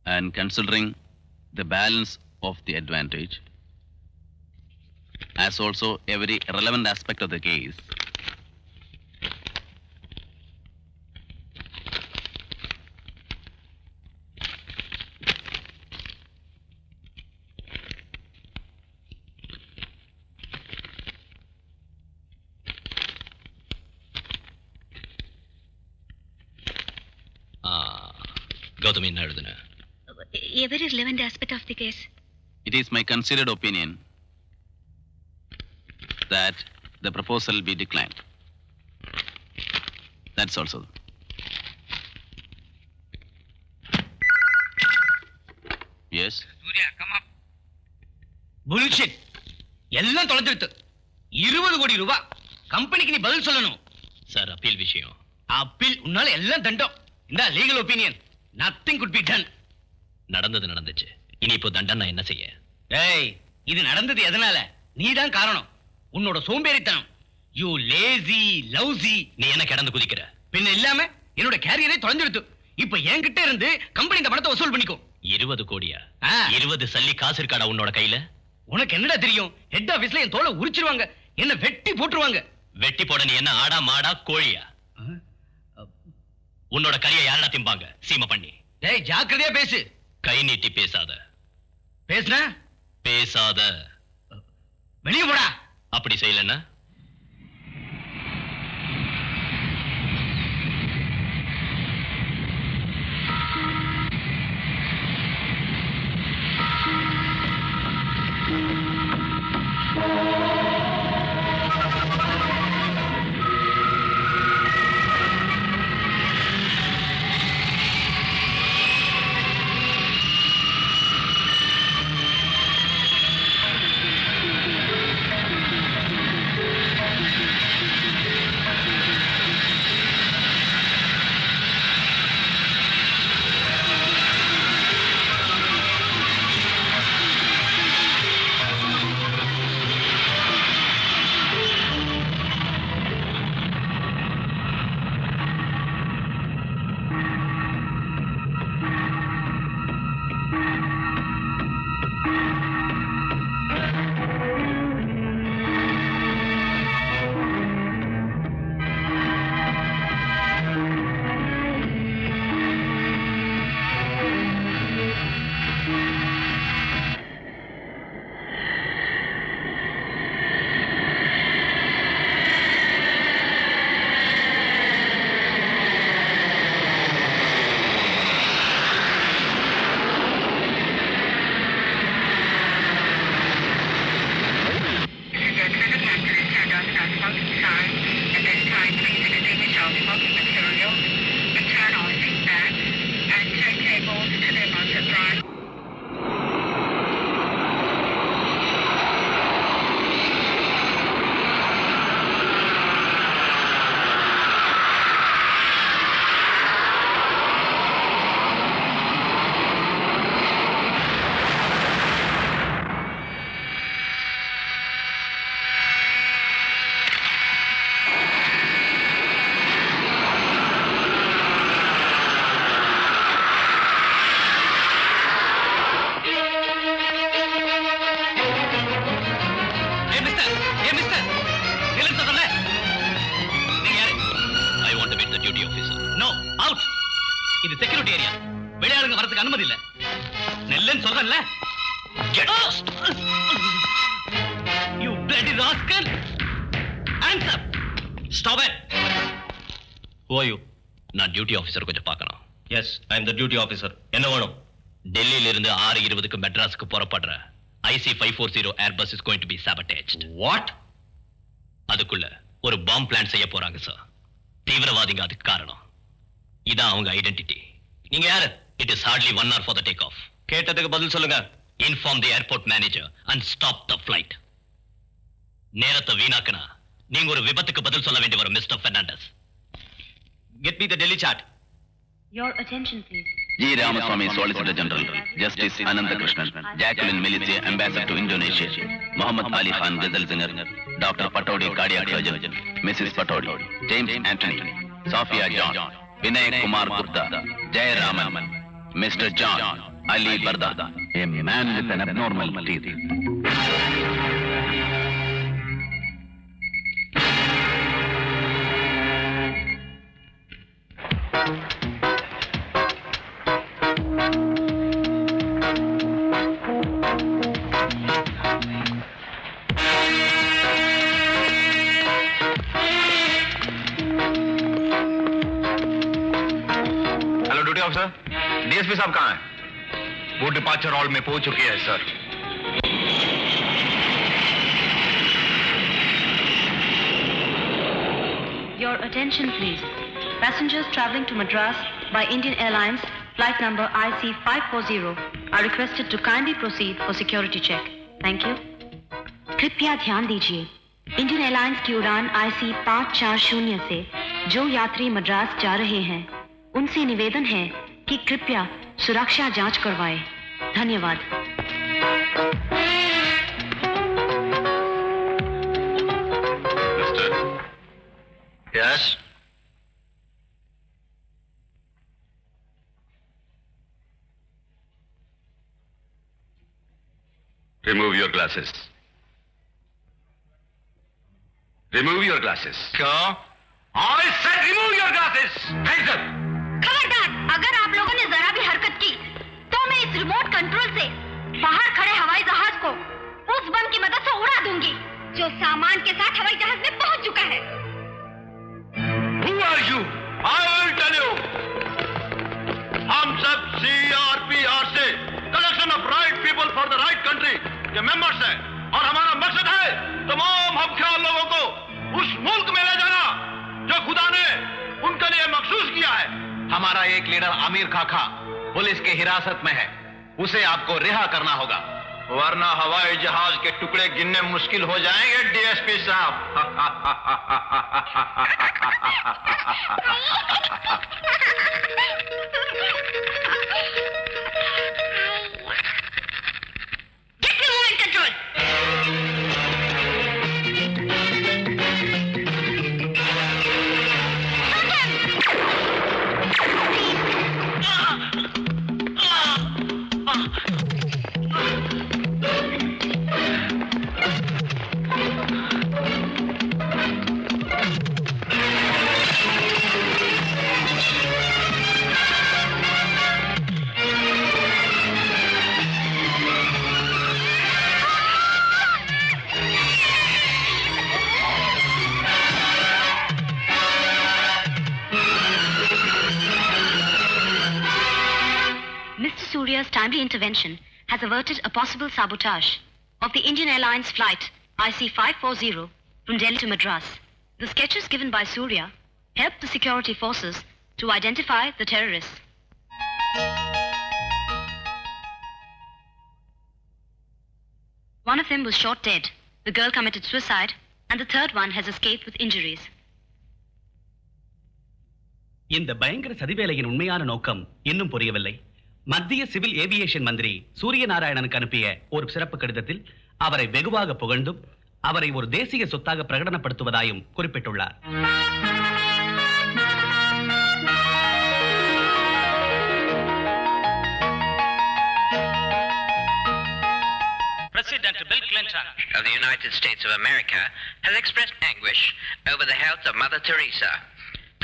And considering the balance of the advantage, as also every relevant aspect of the case, Gautami என்ன எழுதுன? A very relevant aspect of the case. it is my considered opinion that the proposal be declined. That's also. Yes. Bullshit. எல்லாம் தொலைஞ்சிருத்து. 20 கோடி ரூபாய் கம்பெனிக்கு நீ பதில் சொல்லணும். Sir appeal விஷயம். அப்பீல் உன்னால எல்லாம் தண்டம். இந்த legal opinion nothing could be done. நடந்தது நடந்துச்சு. இனி இப்போ தண்டனை என்ன செய்ய? டேய், இது நடந்தது எதனால? நீதான் காரணம். உன்னோட சோம்பேறித்தனம். You lazy lousy. நீ என்ன கிடந்து குதிக்கிற? பின்ன இல்லாம என்னோட கேரியரே தொலைஞ்சிருத்து. இப்ப என்கிட்ட இருந்து கம்பெனி இந்த பணத்தை வசூல் பண்ணிக்கோ. 20 கோடியா? ஆ. 20 சல்லி காசு இருக்காடா உன்னோட கையில? உனக்கு என்னடா தெரியும்? ஹெட் ஆபீஸ்ல என் தோலை உரிச்சிருவாங்க. என்ன வெட்டி போட்டுருவாங்க. வெட்டி போட நீ என்ன ஆடா மாடா கோழியா? உன்னோட கறியை யாரா திம்பாங்க சீமை பண்ணி? டேய், ஜாக்கிரதையா பேசு. கை நீட்டி பேசாத. பேசுனா பேசாத. வெளியே போடா. அப்படி செய்யலன்னா இது செக்யூரிட்டி ஏரியா. வெளியாளுங்க வரதுக்கு அனுமதி இல்ல. நெல்லன்னு சொல்றேன்ல. Get lost. You bloody rascal. Hands up. Stop it. Who are you? நான் டியூட்டி ஆபீசர் கொஞ்சம் பார்க்கணும். Yes, I am the duty officer. என்ன வேணும்? டெல்லியில இருந்து 6:20க்கு மெட்ராஸுக்கு புறப்படுற IC-540 Airbus is going to be sabotaged. What? அதுக்குள்ள ஒரு பாம் பிளான் செய்ய போறாங்க சார். தீவிரவாதிங்க அதுக்கு காரணம். இதான் அவங்க ஐடென்டிட்டி. நீங்க யாரு? It is hardly 1 hour for the takeoff. கேட்டதுக்கு பதில் சொல்லுங்க. Inform the airport manager and stop the flight. நேரத்தை வீணாக்குனா நீங்க ஒரு விபத்துக்கு பதில் சொல்ல வேண்டி வரும் mister Fernandes. Get me the Delhi chart. Your attention, please. G. Ramaswamy, Solicitor General, Justice Anandakrishnan, Jacqueline Milice, Ambassador to Indonesia, Muhammad Ali Khan, Ghazal Singer, Dr. Patodi, Cardiac Surgeon, Mrs. Patodi, James Anthony, Sophia John, Vinay Kumar Gupta, Jay Raman, Mr. John, Ali Barda, a man with an abnormal teeth. Hello duty officer, DSP साहब कहाँ हैं? वो departure hall में पहुंच चुकी है sir. Your attention please. Passengers traveling to Madras by Indian Airlines, flight number IC540 are requested to kindly proceed for security check. Thank you. कृपया ध्यान दीजिए, इंडियन एयरलाइंस की उड़ान IC540 से जो यात्री मद्रास जा रहे हैं उनसे निवेदन है कि कृपया सुरक्षा जांच करवाएं। धन्यवाद। Yes. Remove your glasses. Remove your glasses. क्या? I said remove your glasses. Hands up. खबरदार, अगर आप लोगों ने जरा भी हरकत की तो मैं इस रिमोट कंट्रोल से बाहर खड़े हवाई जहाज को उस बम की मदद से उड़ा दूंगी जो सामान के साथ हवाई जहाज में पहुंच चुका है। Who are you? I will tell you. हम सब CRPR से collection of right people for the right country के members हैं और हमारा मकसद है तमाम हमख्याल लोगों को उस मुल्क में ले जाना जो खुदा ने उनके लिए मखसूस किया है। हमारा एक लीडर आमिर खाखा पुलिस की हिरासत में है, उसे आपको रिहा करना होगा वरना हवाई जहाज के टुकड़े गिनने मुश्किल हो जाएंगे डीएसपी साहब। Get the movement control. Mr. Surya's timely intervention has averted a possible sabotage of the Indian Airlines flight IC540 from Delhi to Madras. The sketches given by Surya helped the security forces to identify the terrorists. One of them was shot dead, the girl committed suicide, and the third one has escaped with injuries. இந்த பயங்கர சதிவேலையின் உண்மையான நோக்கம் இன்னும் புரியவில்லை. மத்திய civil aviation மந்திரி சூரிய நாராயணனுக்கு அனுப்பிய ஒரு சிறப்பு கடிதத்தில் அவரை வெகுவாக புகழ்ந்தும் அவரை ஒரு தேசிய சொத்தாக பிரகடனப்படுத்துவதாயும் குறிப்பிட்டுள்ளார். President Bill Clinton of the United States of America has expressed anguish over the health of Mother Teresa.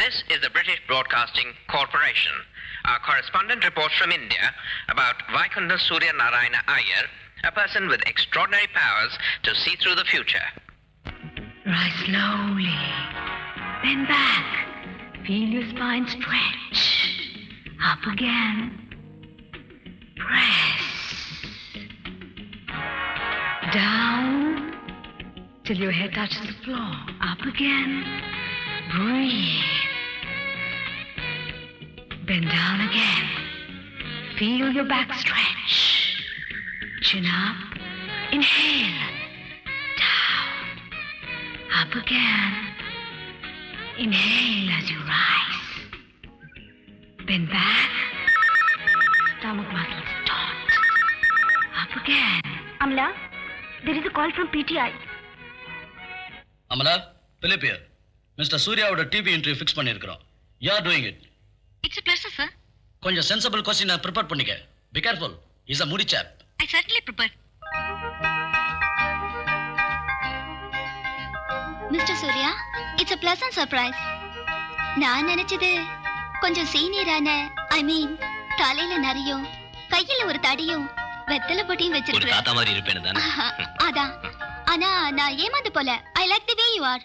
This is the British Broadcasting Corporation. Our correspondent reports from India about Vaikundha Surya Narayana Iyer, a person with extraordinary powers to see through the future. Rise slowly, bend back, feel your spine stretch, up again, press, down, till your head touches the floor, up again, breathe. Bend down again. Feel your back stretch. Chin up. Inhale. Down. Up again. Inhale as you rise. Bend back. Stomach muscles taut. Up again. Amla, there is a call from PTI. Amala, Philip here. Mr. Suryaவோட TV interview fix பண்ணியிருக்கிறோம். You are doing it. It's a pleasure, sir. கொஞ்சம் sensible question prepare பண்ணிக்க. Be careful. He's a moody chap. I certainly prepare. Mister Surya, it's a pleasant surprise. நான் நினைச்சது கொஞ்சம் சீனியரான, ஐ மீன் தலையில நரியும் கையில ஒரு தடியும் வெத்தலை பொட்டியும் ஒரு வச்சிருக்கேன். தாத்தா மாதிரி இருப்பேன்னு தானே? அதான். ஆனா நான் ஏமாந்து போல. I like the way you are.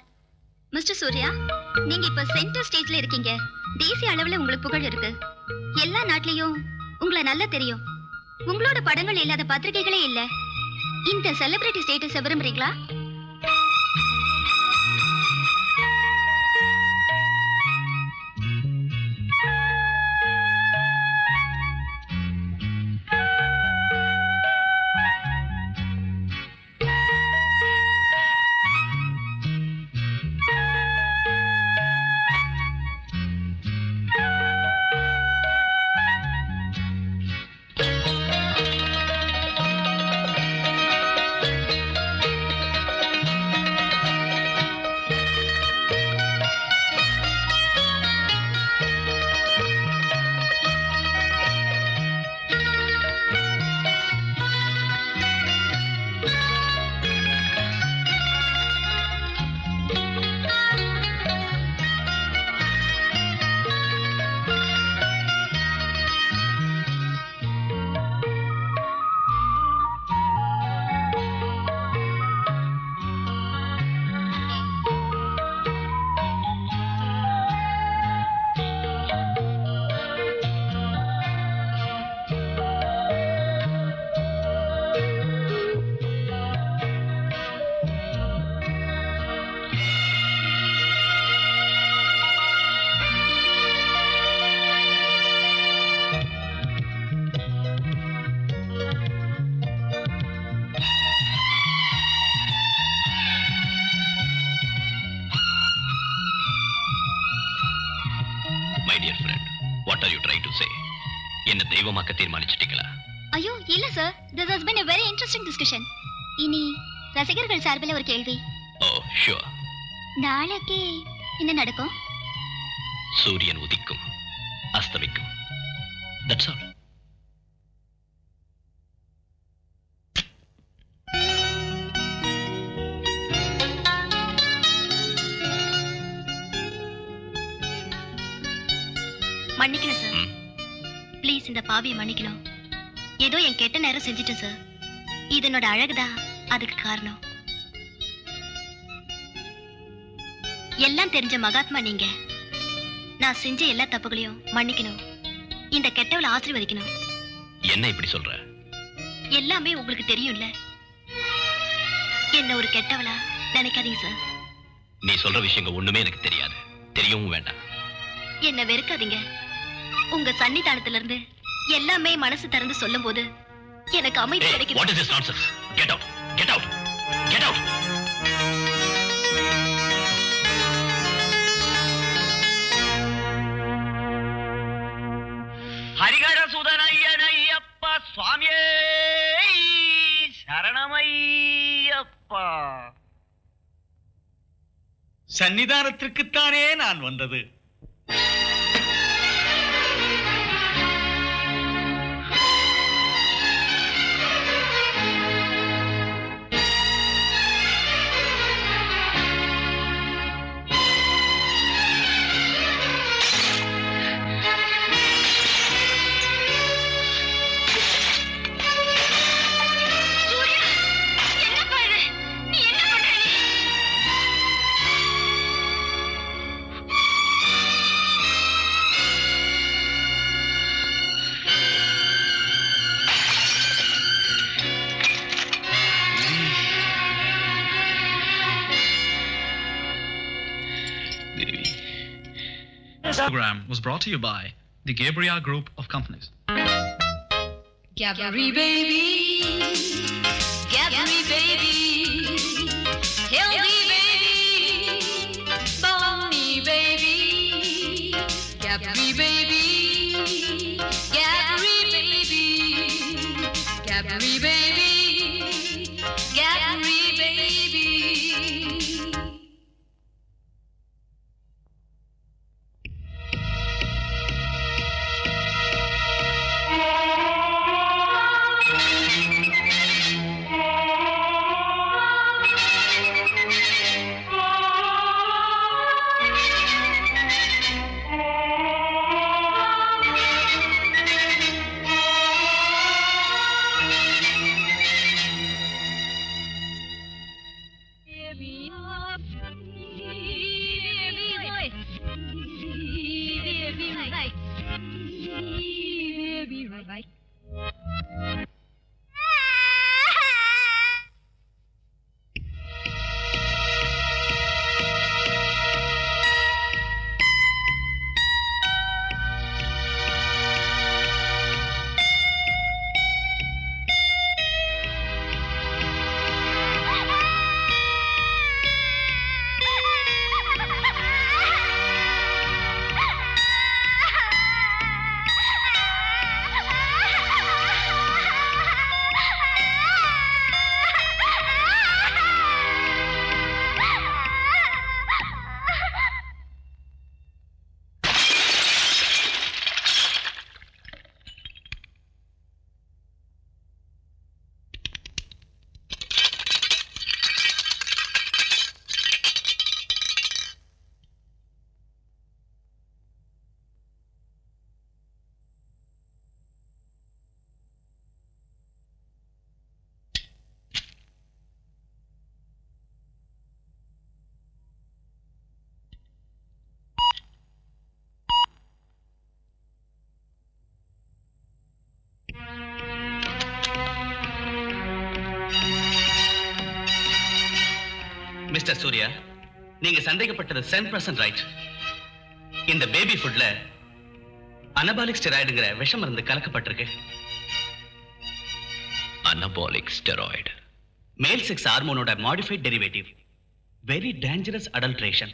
Mister Surya, நீங்க இப்ப சென்டர் ஸ்டேஜ்ல இருக்கீங்க. தேசிய அளவுல உங்களுக்கு புகழ் இருக்கு. எல்லா நாட்டிலையும் உங்களை நல்லா தெரியும். உங்களோட படங்கள் இல்லாத பத்திரிகைகளே இல்ல. இந்த செலிபிரிட்டி ஸ்டேட்டஸ் விரும்புறீங்களா? My dear friend, what are you trying to say? என்ன தெய்வமாக்க தீர்மானிச்சிட்டீங்களா? ஐயோ இல்ல sir. This has been a very interesting discussion. இனி ரசிகர்கள் சார்பில் ஒரு கேள்வி. Oh, sure. நாளைக்கு என்ன நடக்கும்? சூரியன் உதிக்கும், அஸ்தமிக்கும். That's all. மன்னிக்கணும் சார். ப்ளீஸ் இந்த பாவியை மன்னிக்கணும். ஏதோ என் கெட்ட நேரம் செஞ்சுட்டேன் சார். இது என்னோட அழகுதான் அதுக்கு காரணம். எல்லாம் தெரிஞ்ச மகாத்மா நீங்க. நான் செஞ்ச எல்லா தப்புகளையும் மன்னிக்கணும். இந்த கெட்டவளை ஆசீர்வதிக்கணும். என்ன இப்படி சொல்ற? எல்லாமே உங்களுக்கு தெரியும்ல. என்ன ஒரு கெட்டவளா நினைக்காதீங்க சார். நீ சொல்ற விஷயங்கள் ஒண்ணுமே எனக்கு தெரியாது. தெரியவும் வேண்டாம். என்ன வெறுக்காதீங்க. உங்க சன்னிதானத்துல இருந்து எல்லாமே மனசு திறந்து சொல்லும் போது எனக்கு அமைதி கிடைக்கும். What is this nonsense? Get out! Get out! Get out! ஹரிகர சுதனையனையப்பா சுவாமியே சரணமையப்பா. சன்னிதானத்திற்குத்தானே நான் வந்தது. This program was brought to you by the Gabriel Group of Companies. Gabri baby, Gabri baby, healthy baby, bony baby, Gabri baby, Gabri baby, Gabri baby, Gabri baby. Mister Surya, நீங்க சந்தேகப்பட்டது 100% right. இந்த baby ஃபுட்ல anabolic ஸ்டெராய்டுங்கிற விஷம் மருந்து கலக்கப்பட்டிருக்கு. Anabolic steroid male sex ஹார்மோனோட modified derivative. Very dangerous adulteration.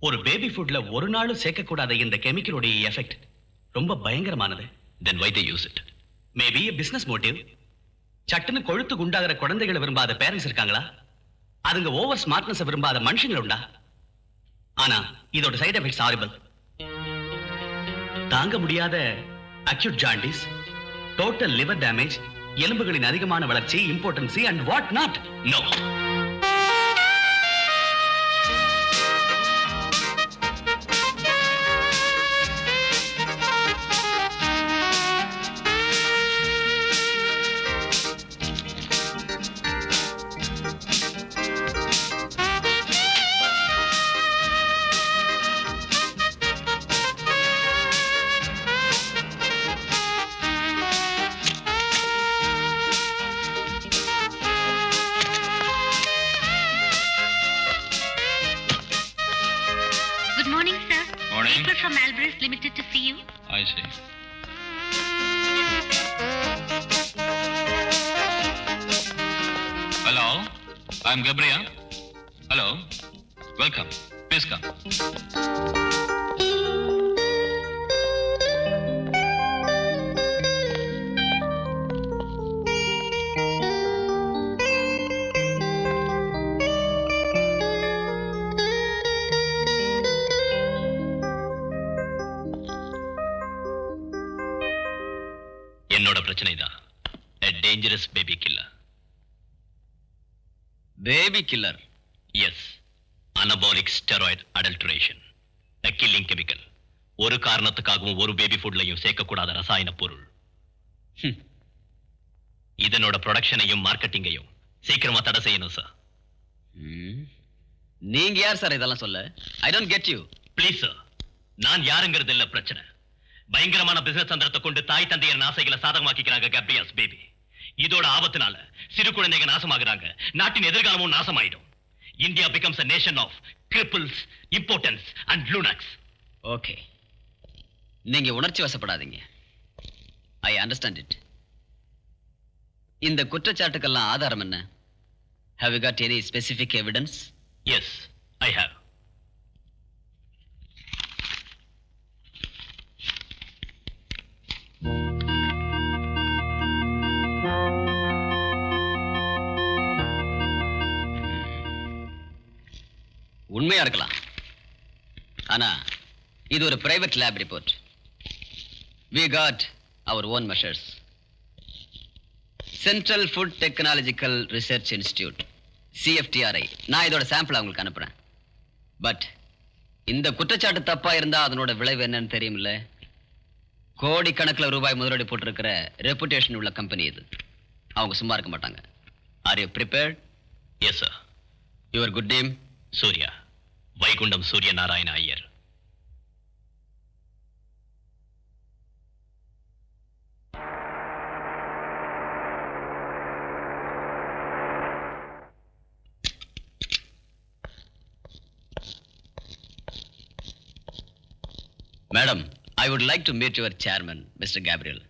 ஒரு பேபி ஃபுட்ல ஒரு நாளும் சேர்க்கக்கூடாத இந்த கெமிக்கலோட எஃபெக்ட் ரொம்ப பயங்கரமானது. Then why they use it? Maybe business motive. சட்டுன்னு கொழுத்து குண்டாகிற குழந்தைகளை விரும்பாத பேரண்ட்ஸ் இருக்காங்களா? அதுங்க ஓவர் ஸ்மார்ட்னஸ் விரும்பாத மனுஷங்க உண்டா? ஆனா இதோட சைடு எஃபெக்ட்ஸ் ஹாரிபிள். தாங்க முடியாத acute jaundice, total liver damage, எலும்புகளின் அதிகமான வளர்ச்சி, impotency and what not. No. Good morning, sir. Morning. People from Alvarez Limited to see you. I see. Hello, I'm Gabriel. Hello, welcome. Please come. என்னோட பிரச்சனை தான் a dangerous baby killer. Baby killer. Yes, anabolic steroid adulteration, a killing chemical. ஒரு காரணத்துக்காகவும் ஒரு baby ஃபுட்லையும் சேர்க்கக்கூடாத ரசாயன பொருள். இதனோட ப்ரொடக்ஷனையும் மார்க்கெட்டிங்கையும் சீக்கிரமா தடை செய்யணும் சார். நீங்க யார் சார் இதெல்லாம் சொல்ல? I don't get you. Please sir, நான் யாருங்கிறது இல்ல பிரச்சனை. பயங்கரமான பிசினஸ் தந்திரத்தை கொண்டு தாய் தந்தையர் ஆசைகளை சாதகமாக்கிக்கிறாங்க கேப்ரியல்ஸ் பேபி. இதோட ஆபத்தினால சிறு குழந்தைங்க நாசமாகுறாங்க, நாட்டின் எதிர்காலமும் நாசமாயிடும். India becomes a nation of cripples, impotents and lunatics. Okay, நீங்க உணர்ச்சி வசப்படாதீங்க. I understand it. இந்த குற்றச்சாட்டுக்கெல்லாம் ஆதாரம் என்ன? Have you got any specific evidence? Yes, I have. உண்மையா இருக்கலாம். ஆனா இது ஒரு private lab report. We got our own measures. Central Food Technological Research Institute, CFTRI. நான் இதோட சாம்பிள் அவங்களுக்கு அனுப்புறேன். பட் இந்த குற்றச்சாட்டு தப்பா இருந்தா அதனோட விளைவு என்னன்னு தெரியுமில்ல? கோடிக்கணக்கில் ரூபாய் முதலீடு போட்டிருக்கிற ரெப்புடேஷன் உள்ள கம்பெனி இது. அவங்க சும்மா இருக்க மாட்டாங்க. Are you prepared? Yes sir. Your good name? Surya, Vaikuntam Surya Narayana Iyer. Madam, I would like to meet your chairman, Mr. Gabriel.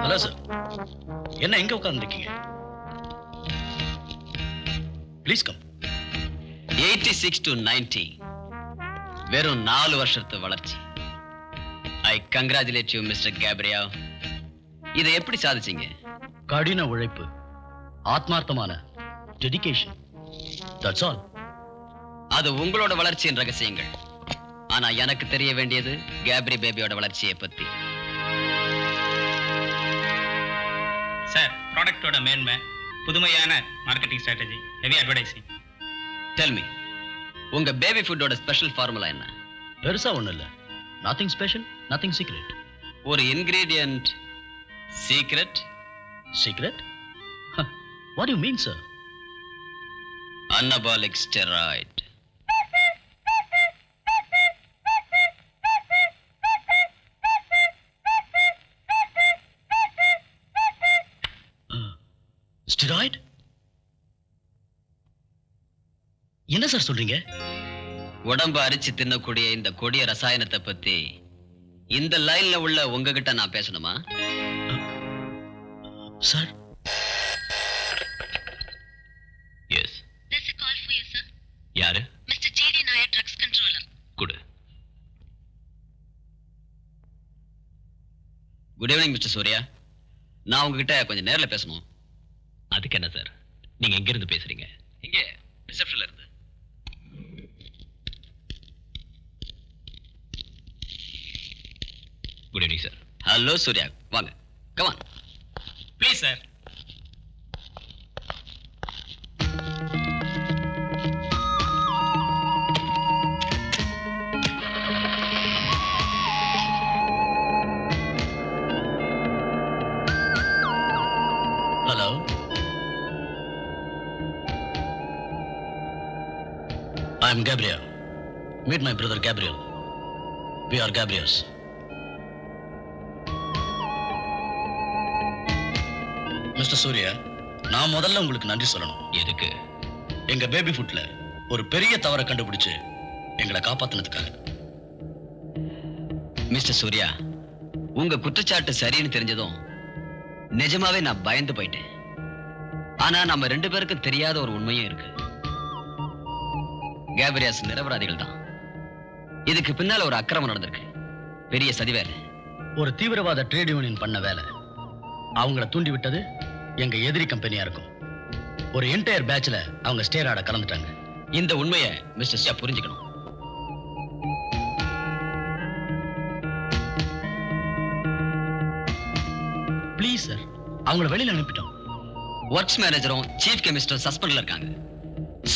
Hello sir, என்ன எங்க உட்கார்ந்துருக்கீங்க? Please come. 86 to 90, வெறும் 4 வருஷத்து வளர்ச்சி. I congratulate you, Mr. Gabriel. இதை எப்படி சாதிச்சீங்க? கடின உழைப்பு, ஆத்மார்த்தமான டெடிகேஷன். That's all. அது உங்களோட வளர்ச்சியின் ரகசியங்கள். ஆனா எனக்கு தெரிய வேண்டியது கேப்ரி பேபியோட வளர்ச்சியை பத்தி. சார், ப்ராடக்ட்டோட மேன்மை, புதுமையான marketing strategy, heavy advertising. Tell me, உங்க பேபி ஃபுட்டோட ஸ்பெஷல் ஃபார்முலா என்ன? பெருசா ஒண்ணும் இல்ல. Nothing special, nothing secret. ஒரு ingredient secret? Secret? What do you mean, sir? Anabolic steroid. என்ன சார் சொல்றீங்க? உடம்ப அரிச்சு தின்னக்கூடிய இந்த கொடிய ரசாயனத்தை பத்தி இந்த லைன்ல உள்ள உங்ககிட்ட நான் பேசணுமா? Sir, yes. There's a call for you, sir. யாரு? Mr. J.D. Nair, drugs controller. குடு. Good evening mister Surya. நான் உங்ககிட்ட கொஞ்சம் நேர்ல பேசணும். அதுக்கு என்ன சார்? நீங்க எங்க இருந்து பேசுறீங்க? இங்க ரிசப்ஷன்ல இருந்து. Good evening sir. Hello Surya, வாங்க. Come on. Please sir. Hello. I am Gabriel. Meet my brother Gabriel. We are Gabriels. Mister Surya, நான் முதல்ல உங்களுக்கு நன்றி சொல்லணும். எதுக்கு? எங்க பேபி ஃபுட்ல ஒரு பெரிய தவறை கண்டுபிடிச்சு எங்களை காப்பாத்தினதுக்காக. மிஸ்டர் சூர்யா, உங்க குற்றச்சாட்டு சரின்னு தெரிஞ்சதும் நிஜமாவே நான் பயந்து போயிட்டேன். ஆனா நம்ம 2 பேருக்கும் தெரியாத ஒரு உண்மையும் இருக்கு. கேப்ரியாஸ் நிரபராதிகள் தான். இதுக்கு பின்னால ஒரு அக்கிரமம் நடந்திருக்கு. பெரிய சதி வேலை. ஒரு தீவிரவாத ட்ரேட் யூனியன் பண்ண வேலை. அவங்கள தூண்டி விட்டது எங்க எதிரி கம்பெனியா இருக்கும். ஒரு என்டையர் பேட்ச்ல அவங்க ஸ்டேராட கலந்துட்டாங்க. இந்த உண்மையை மிஸ்டர் ஷா புரிஞ்சுக்கணும். ப்ளீஸ் சார், அவங்கள வெளியில அனுப்பிட்டோம். ஒர்க்ஸ் மேனேஜரும் சீஃப் கெமிஸ்டரும் சஸ்பெண்ட்ல இருக்காங்க.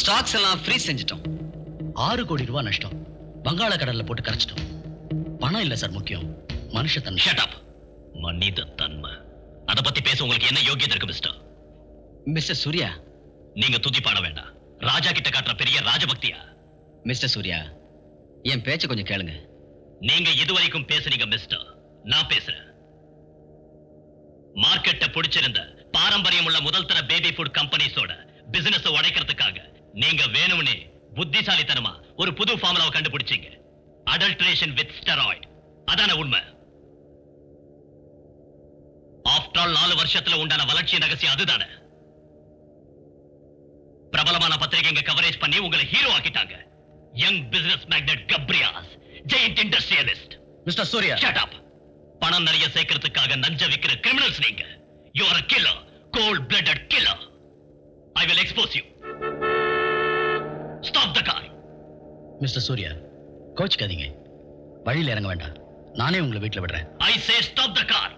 ஸ்டாக்ஸ் எல்லாம் ஃப்ரீஸ் செஞ்சிட்டோம். 6 கோடி ரூபாய் நஷ்டம். வங்காள கடல்ல போட்டு கரைச்சிட்டோம். பணம் இல்ல சார் முக்கியம், மனுஷத்தன்மை. Shut up. மனித தன்மை. அத பத்தி பேச உங்களுக்கு என்ன யோகியதை இருக்கு மிஸ்டர்? மிஸ்டர் சூர்யா, நீங்க துதி பாட வேண்டாம். ராஜா கிட்ட காட்டுற பெரிய ராஜபக்தியா? மிஸ்டர் சூர்யா, என் பேச்ச கொஞ்சம் கேளுங்க. நீங்க இதுவரைக்கும் பேசுறீங்க மிஸ்டர். நான் பேசுறேன். மார்க்கெட்டை பிடிச்சிருந்த பாரம்பரியம் உள்ள முதல் தர பேபி ஃபுட் கம்பெனிஸோட பிசினஸ் உடைக்கிறதுக்காக நீங்க வேணும்னே புத்திசாலித்தனமா ஒரு புது ஃபார்முலாவை கண்டுபிடிச்சீங்க. Adulteration with steroid. அதான உண்மை. ஆஃப்டர் ஆல் 4 வருஷத்துல உண்டான வளர்ச்சி ரகசியம் அதுதானே. பிரபலமான பத்திரிகைங்க கவரேஜ் பண்ணி உங்களை ஹீரோ ஆக்கிட்டாங்க. Young business magnate Gabrias, giant industrialist. Mister Surya, shut up. பணம் நிறைய சேர்க்கிறதுக்காக நஞ்ச விக்கிற கிரிமினல்ஸ் நீங்க. You are a killer, cold blooded killer. I will expose you. Stop the car. Mister Surya, கோச்சுக்காதீங்க. வழியில இறங்க வேண்டாம். நானே உங்களை வீட்டுல விடுறேன். I say stop the car.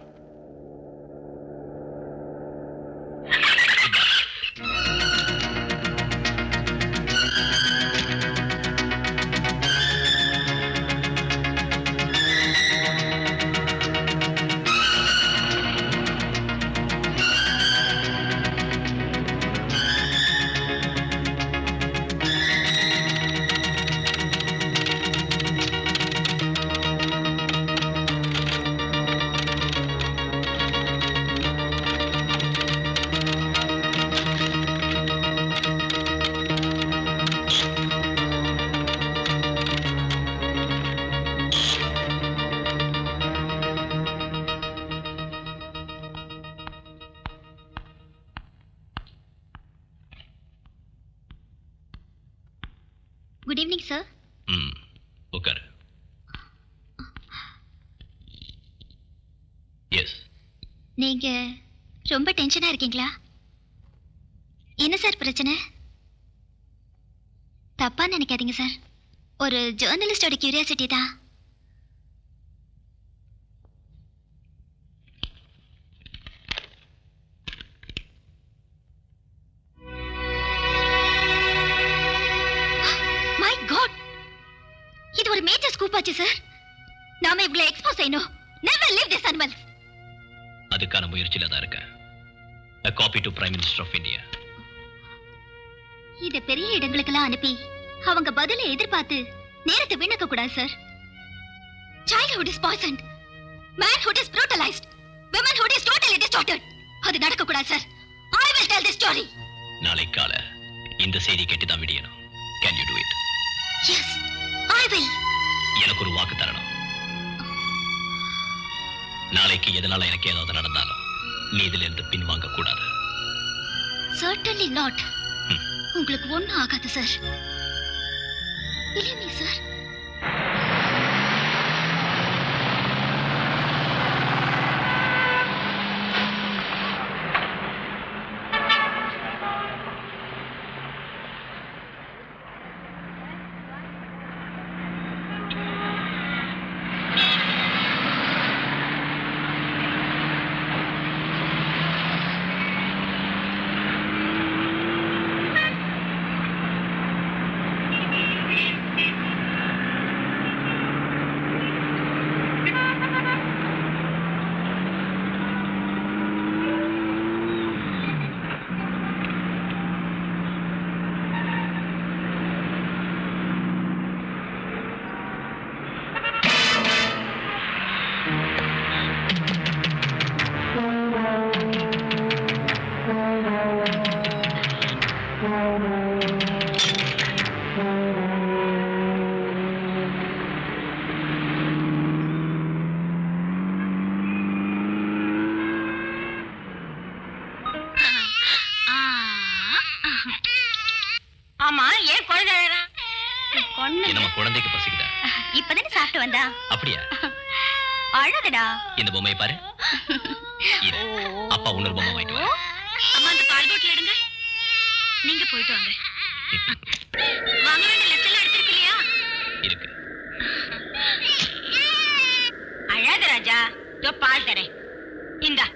Good evening, sir. உட்காரு. எஸ். நீங்க ரொம்ப டென்ஷனா இருக்கீங்களா? என்ன சார் பிரச்சனை? தப்பா நினைக்காதீங்க சார். ஒரு ஜேர்னலிஸ்டோட கியூரியாசிட்டி தான். மை காட், இது ஒரு மேஜர் ஸ்கூப் ஆச்சு சார். நாம இவங்களை எக்ஸ்போஸ் செய்யணும். Never leave this animals. அதுக்கான முயற்சியில தான் இருக்கேன். A copy to Prime Minister of India. இத பெரிய இடங்களுக்கெல்லாம் அனுப்பி அவங்க பதிலை எதிர்பார்த்து நேரத்தை வீணாக்க கூடாது sir. Childhood is poisoned. Manhood is brutalized. Womanhood is totally distorted. அது நடக்க கூடாது sir. I will tell this story. நாளை காலை இந்த செய்தி கேட்டு தான் விடியணும். Can you do it? Yes I will. எனக்கு ஒரு வாக்கு தரணும். நாளைக்கு எதனால எனக்கு ஏதாவது நடந்தாலும் நீ இதிலிருந்து பின்வாங்க கூடாது. Certainly not. உங்களுக்கு ஒண்ணும் ஆகாது சார். Believe me sir. ஆமா, ஏன் குழந்தை அழறா? நம்ம குழந்தைக்கு பசிக்குதா? இப்பதானே சாப்பிட்டு வந்தா. அப்படியா? அழகடா. இந்த பொம்மையை பாரு. இரு, அப்பா இன்னொரு பொம்மை வாங்கிட்டு வா. அம்மா அந்த பால் போட்டில் எடுங்க. நீங்க போயிட்டு வாங்க. வாங்க வேண்டிய லிஸ்ட் எல்லாம் எடுத்திருக்கு இல்லையா? இருக்கு. அழாத ராஜா. இதோ பால் தரேன். இந்தா.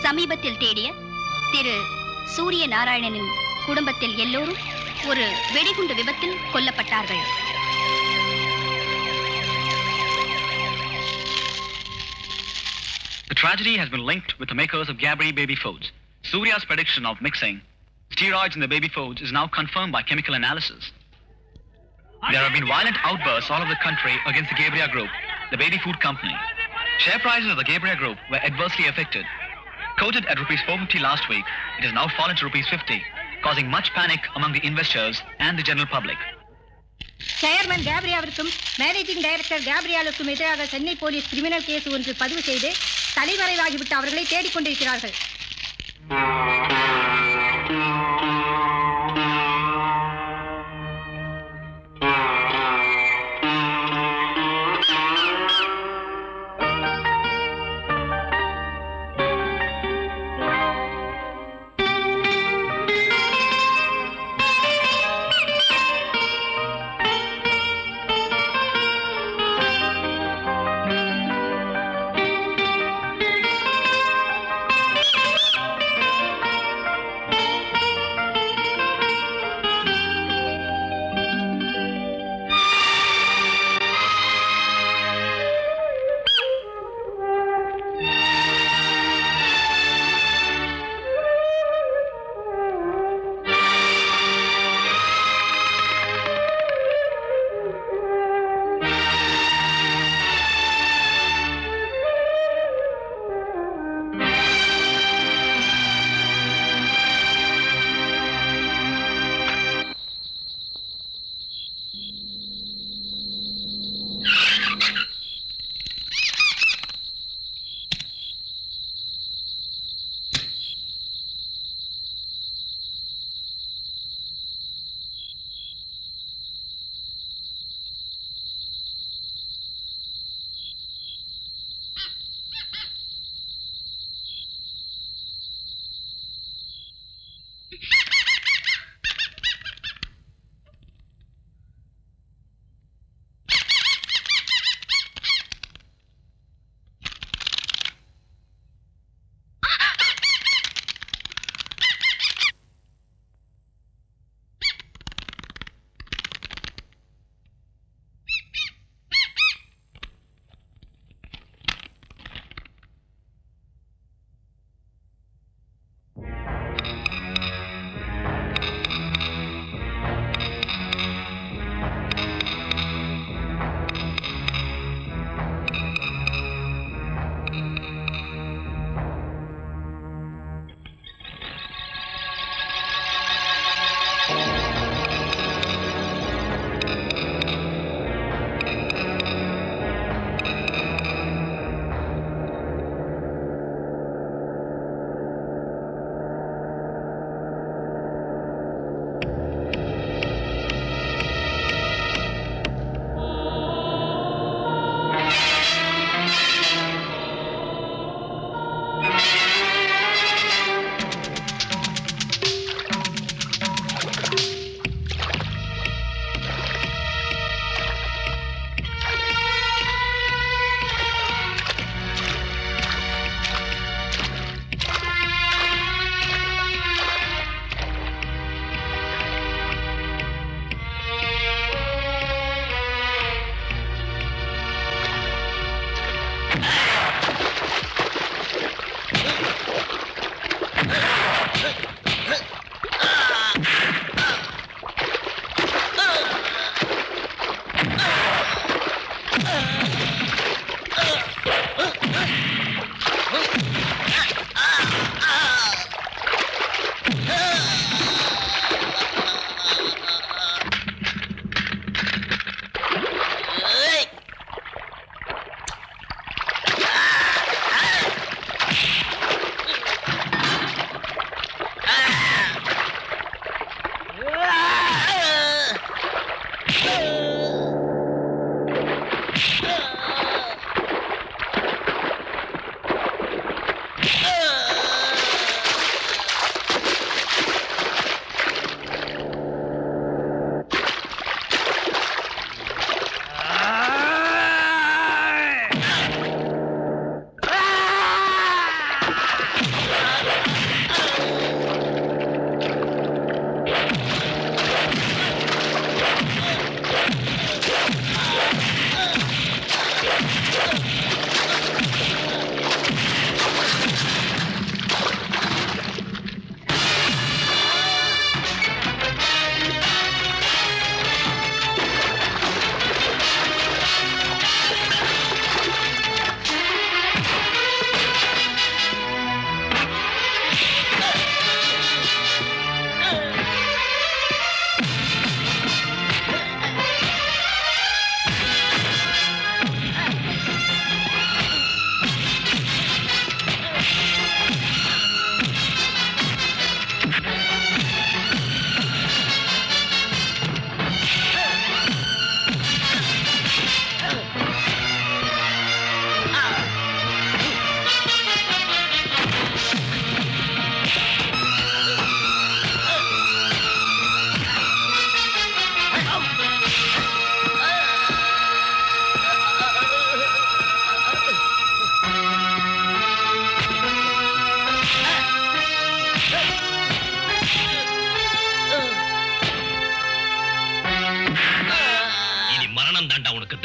சமீபத்தில் தேடிய திரு சூரிய நாராயணனின் குடும்பத்தில் எல்லோரும் ஒரு வெடிகுண்டு விபத்தில் கொல்லப்பட்டார்கள். The tragedy has been linked with the makers of Gabri baby foods. Surya's prediction of mixing steroids in the baby foods is now confirmed by chemical analysis. There have been violent outbursts all over the country against the Gabriel Group, the baby food company. Share prices of the Gabriel Group were adversely affected. Quoted at rupees 450 last week, it has now fallen to rupees 50, causing much panic among the investors and the general public. Chairman கேப்ரியாவிற்கும் managing director கேப்ரியாலுக்கும் எதிராக Chennai police criminal case ஒன்று பதிவு செய்து தலைமறைவாகிவிட்ட அவர்களை தேடிக்கொண்டிருக்கிறார்கள்.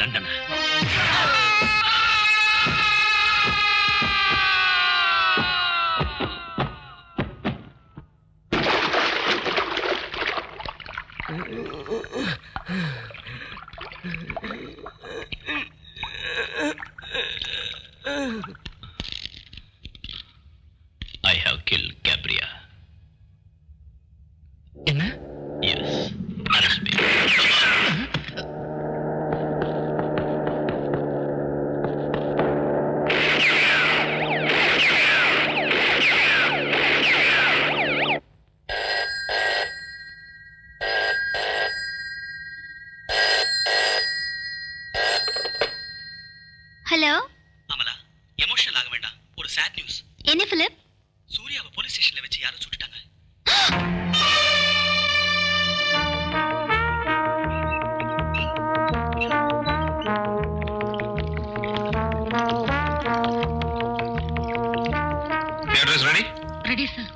தண்டனை. I have killed Gabriel. என்ன? Yes. Arrest me. Hello Amala, emotional ஆக வேண்டாம். ஒரு sad news. என்ன பிலிப்? சூர்யாவை போலீஸ் ஸ்டேஷன்ல வச்சு யாரோ சுட்டுட்டாங்க. Address ready? Ready sir.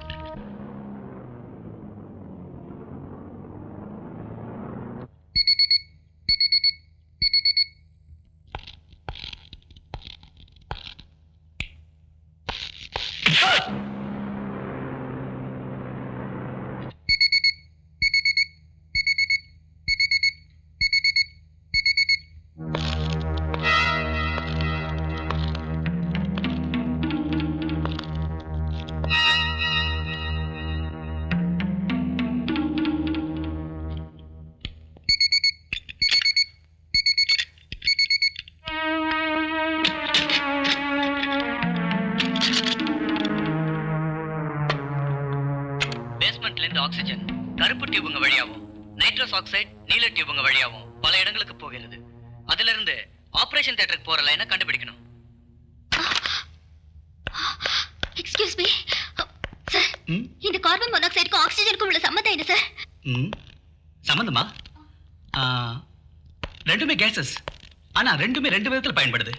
பேஸ்மெண்ட்ல இருந்து ஆக்சிஜன் கருப்பு டியூபுங்க வழியாவும் நைட்ரஸ் ஆக்சைடு நீல டியூபுங்க வழியாவும் பல இடங்களுக்கு போகிறது. அதுல இருந்து ஆபரேஷன் தியேட்டருக்கு போற லைனை கண்டுபிடிக்கணும். எக்ஸ்கியூஸ் மீ சார், இந்த கார்பன் மோனாக்சைடுக்கும் ஆக்சிஜனுக்கும் உள்ள சம்மந்தம் என்ன சார்? சம்பந்தமா? ரெண்டுமே கேசஸ். ஆனா ரெண்டுமே ரெண்டு விதத்துல பயன்படுது.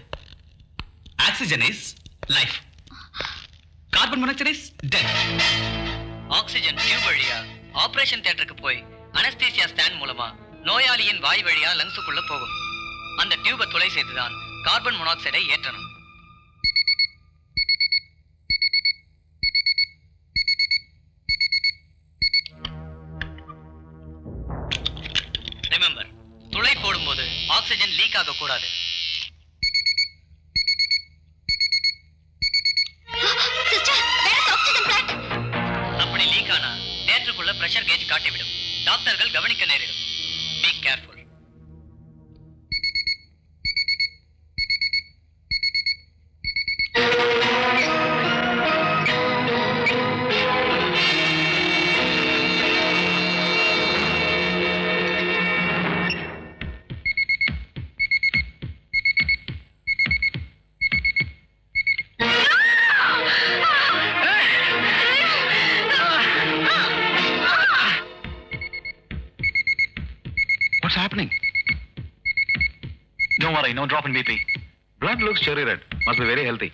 Oxygen is life, carbon monoxide is death. Oxygen tube வழியா ஆபரேஷன் தியேட்டருக்கு போய் அனஸ்தீசியா ஸ்டாண்ட் மூலமா நோயாளியின் வாய் வழியா லங்ஸுக்குள்ள போகும். அந்த டியூபை துளை செய்துதான் கார்பன் மோனாக்சைடை ஏற்றணும். ஆக்சிஜன் லீக் ஆக கூடாது. அப்படி லீக் ஆனா தேட்டருக்குள்ள பிரஷர் கேஜ் காட்டிவிடும். டாக்டர்கள் கவனிக்க நேரிடும். Be careful. What's happening? Don't worry, no drop in BP. Blood looks cherry red. Must be very healthy.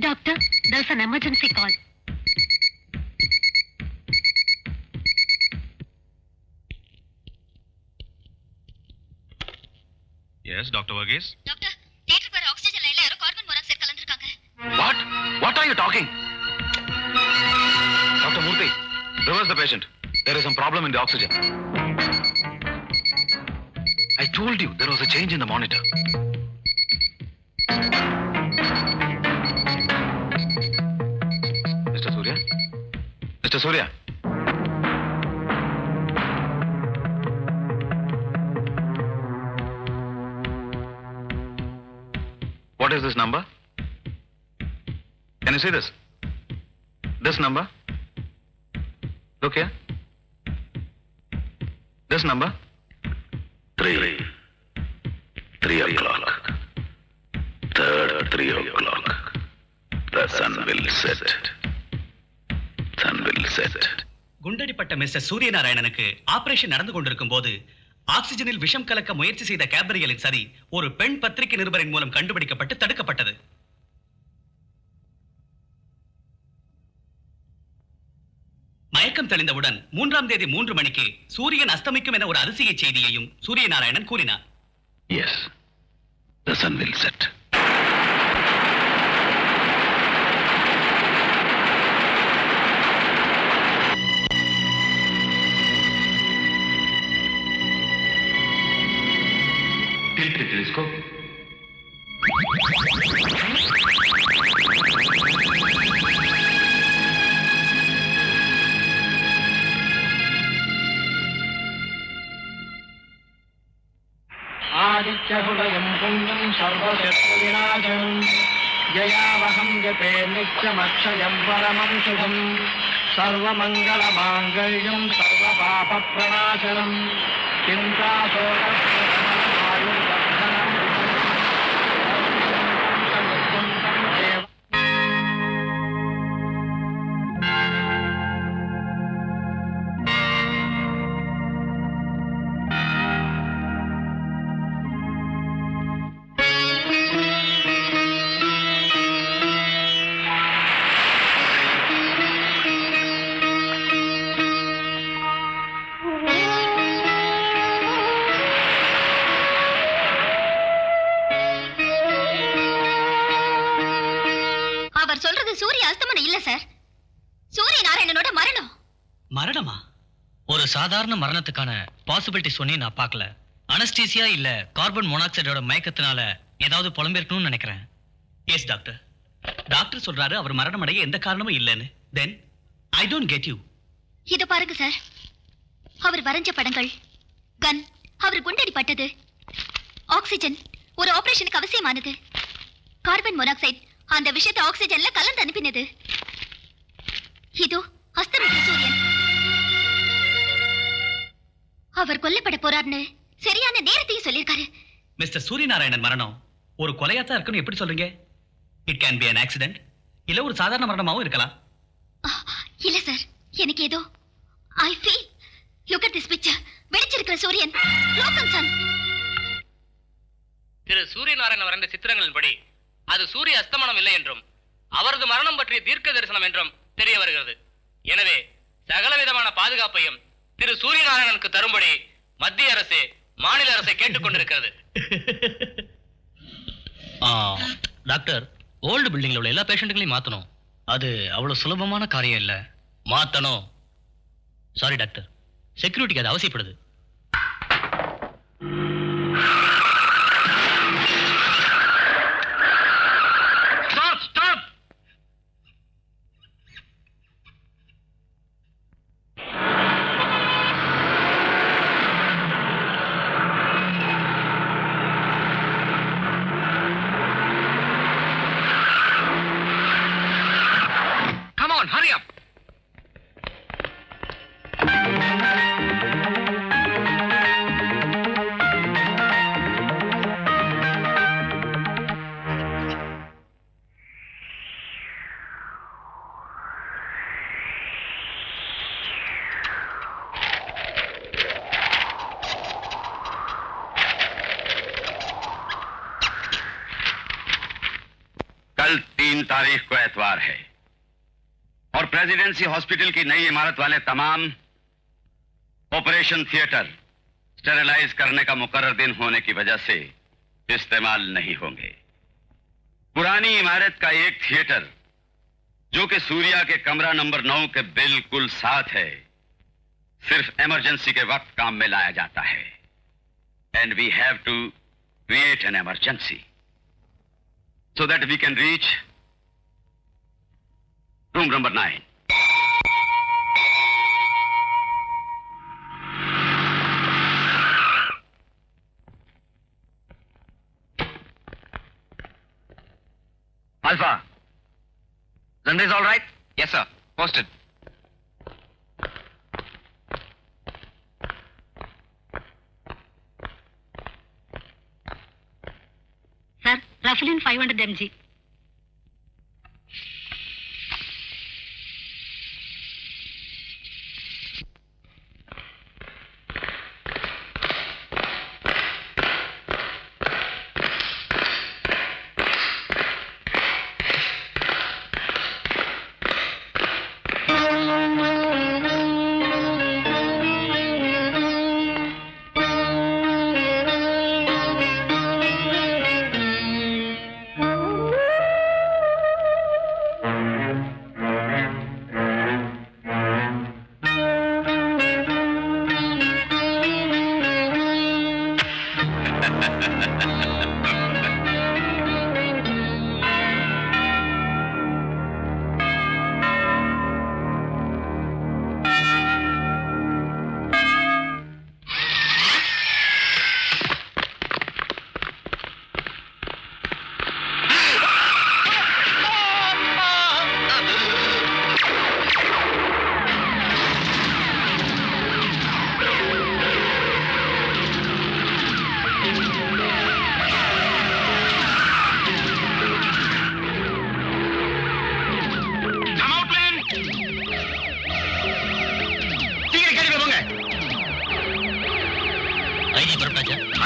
Doctor, there's an emergency call. Yes, Dr. Varghese? Doctor, தியேட்டருக்கு வர oxygen லைன்ல யாரோ carbon monoxide கலந்திருக்காங்க. What? What are you talking? Dr. Murthy, reverse the patient. There is some problem in the oxygen. I told you there was a change in the monitor. Mr. Surya? Mr. Surya? What is this number? Can you see this? This number? Look here. This number? 3 o'clock. Third 3 o'clock. The sun will set. Sun will set. குண்டடிப்பட்ட mister சூரியநாராயணனுக்கு operation நடந்து கொண்டிருக்கும் போது ஆக்சிஜனில் விஷம் கலக்க முயற்சி செய்த கேப்ரியலின் சரி ஒரு பெண் பத்திரிகை நிருபரின் மூலம் கண்டுபிடிக்கப்பட்டு தடுக்கப்பட்டது. மயக்கம் தெளிந்தவுடன் 3ஆம் தேதி 3 மணிக்கு சூரியன் அஸ்தமிக்கும் என ஒரு அதிசய செய்தியையும் சூரியநாராயணன் கூறினார். Yes, the sun will set. Tilt the telescope. आदित्यहृदयं पुण्यं सर्वशत्रुविनाशनं जयावहं जपे नित्यमक्षयं परमं शुभं सर्वमङ्गलमाङ्गल्यं सर्वपापप्रणाशनं சூரிய அஸ்தமனம் இல்ல சார், சூரியநாராயணனோட மரணம். மரணமா? ஒரு சாதாரண மரணத்துக்கான பாசிபிலிட்டி சொன்னி நான் பார்க்கல. அனஸ்டீசியா இல்ல கார்பன் மோனாக்சைடோட மயக்கத்தினால ஏதாவது புலம்பிருக்கணும்னு நினைக்கிறேன். Yes doctor. டாக்டர் சொல்றாரு அவர் மரணம் அடைய எந்த காரணமும் இல்லைன்னு. தென் ஐ டோன்ட் கெட் யூ. இத பாருங்க சார், அவர் வரைஞ்ச படங்கள், கன், அவர் குண்டடிப்பட்டது, ஆக்சிஜன் ஒரு ஆபரேஷனுக்கு அவசியமானது, கார்பன் மோனாக்சைடு அந்த விஷயத்தை ஆக்சிஜன்ல கலந்து அனுப்பினது, இதோ அஸ்தமித்த சூரியன். அவர் கொல்லப்பட போறார்னு சரியான நேரத்தையும் சொல்லிருக்காரு. மிஸ்டர் சூரியநாராயணன் மரணம் ஒரு கொலையாத்தான் இருக்குன்னு எப்படி சொல்றீங்க? It can be an accident, இல்ல ஒரு சாதாரண மரணமாவும் இருக்கலாம். இல்ல சார், எனக்கு ஏதோ I feel. Look at this picture. வெடிச்சிருக்கிற சூரியன் லோகம் சன். திரு சூரியநாராயணன் வரைந்த சித்திரங்களின்படி அது சூரிய அஸ்தமனம் இல்லை என்றும் அவரது மரணம் பற்றிய தீர்க்க தரிசனம் என்றும் தெரிய வருகிறது. எனவே சகலவிதமான பாதுகாப்பையும் திரு சூரியநாராயணனுக்கு தரும்படி மத்திய அரசு மாநில அரசை கேட்டுக்கொண்டிருக்கிறது. டாக்டர், ஓல்டு பில்டிங்ல உள்ள எல்லா பேஷண்ட்டுகளையும் மாத்தணும். அது அவ்வளவு சுலபமான காரியம் இல்ல. மாத்தணும். சாரி டாக்டர், செக்யூரிட்டிக்கு அது அவசியப்படுது. Come on, hurry up. कल 3 तारीख को एतवार है और प्रेसिडेंसी हॉस्पिटल की नई इमारत वाले तमाम ऑपरेशन थिएटर स्टेरिलाइज करने का मुकर्रर दिन होने की वजह से इस्तेमाल नहीं होंगे। पुरानी इमारत का एक थिएटर जो कि सूर्या के कमरा नंबर 9 के बिल्कुल साथ है, सिर्फ इमरजेंसी के वक्त काम में लाया जाता है। And we have to create an emergency so that we can reach room number 9. Alpha, Zanda is all right? Yes, sir. Posted. Sir, Rafulin 500 mg.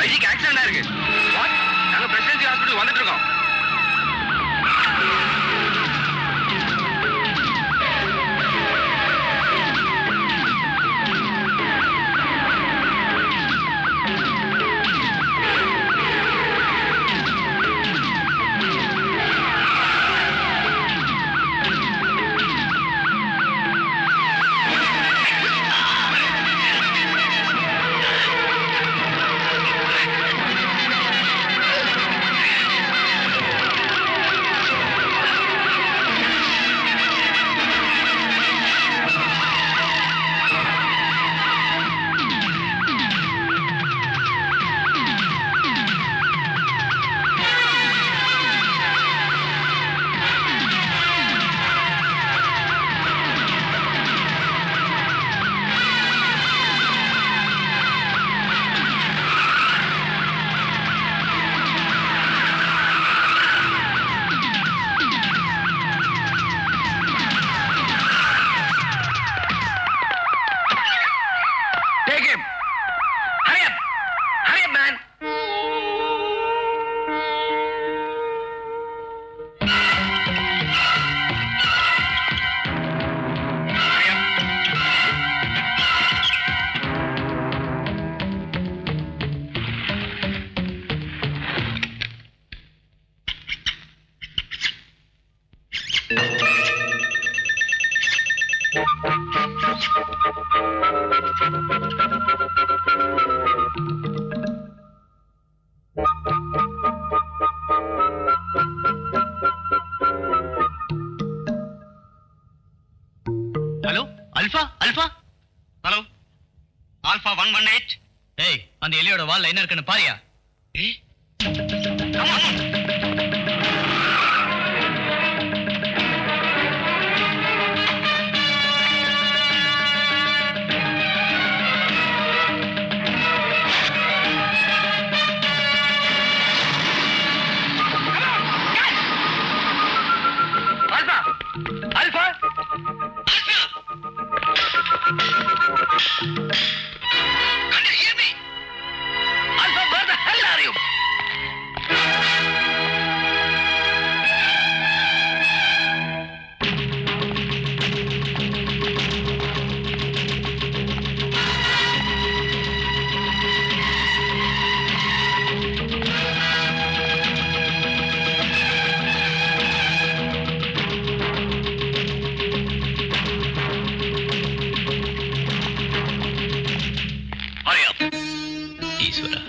ஐஜிக்கு accident ஆயிருக்கு. நாங்க பிரசிடென்சி ஹாஸ்பிட்டல் வந்துட்டு இருக்கோம். Hello alpha alpha hello alpha 118. ஏய் அந்த எலியோட வால்ல என்ன இருக்குன்னு பாரியா? Alpha! Alpha! Can you hear me? Alpha, where the hell are you? ஈஸ்வரா,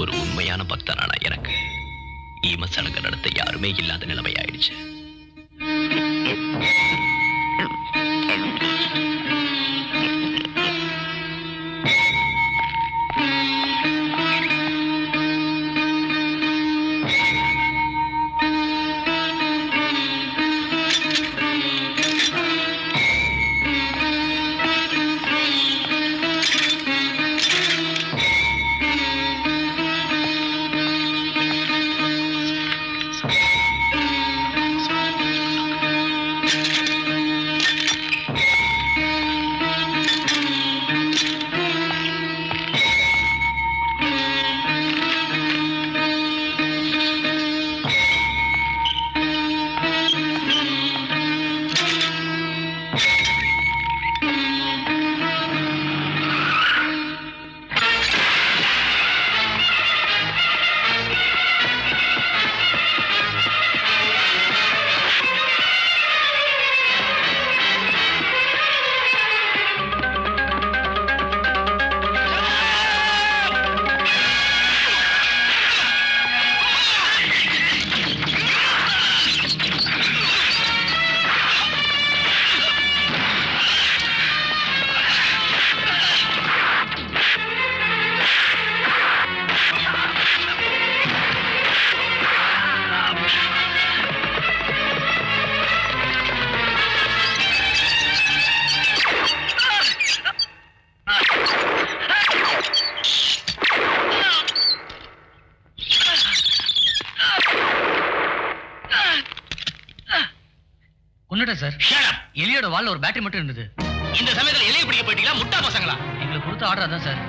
ஒரு உண்மையான பக்தனான எனக்கு ஈம சடங்கு நடத்த யாருமே இல்லாத நிலைமை ஆயிடுச்சு. சார் எலியோட வால்ல ஒரு பேட்டரி மட்டும் இருந்தது. இந்த சமயத்துல எலியை பிடிக்க போயிட்டீங்களா முட்டா பசங்களா? எங்களுக்கு கொடுத்த ஆர்டர் தான் சார்.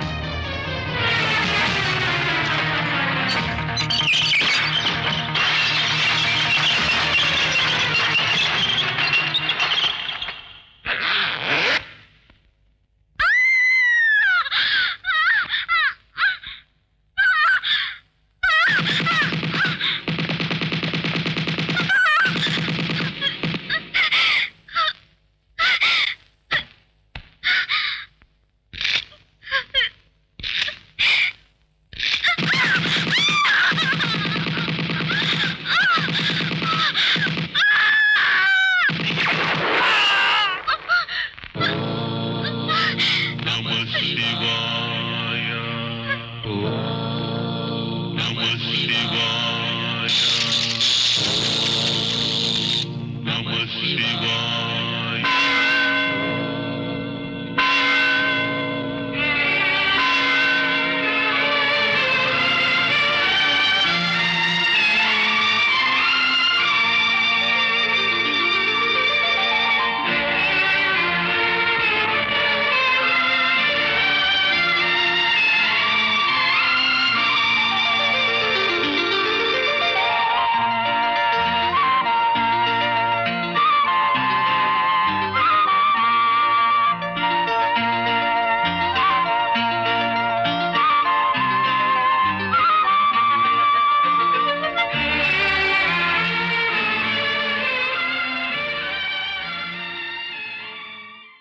Namah Shivaya.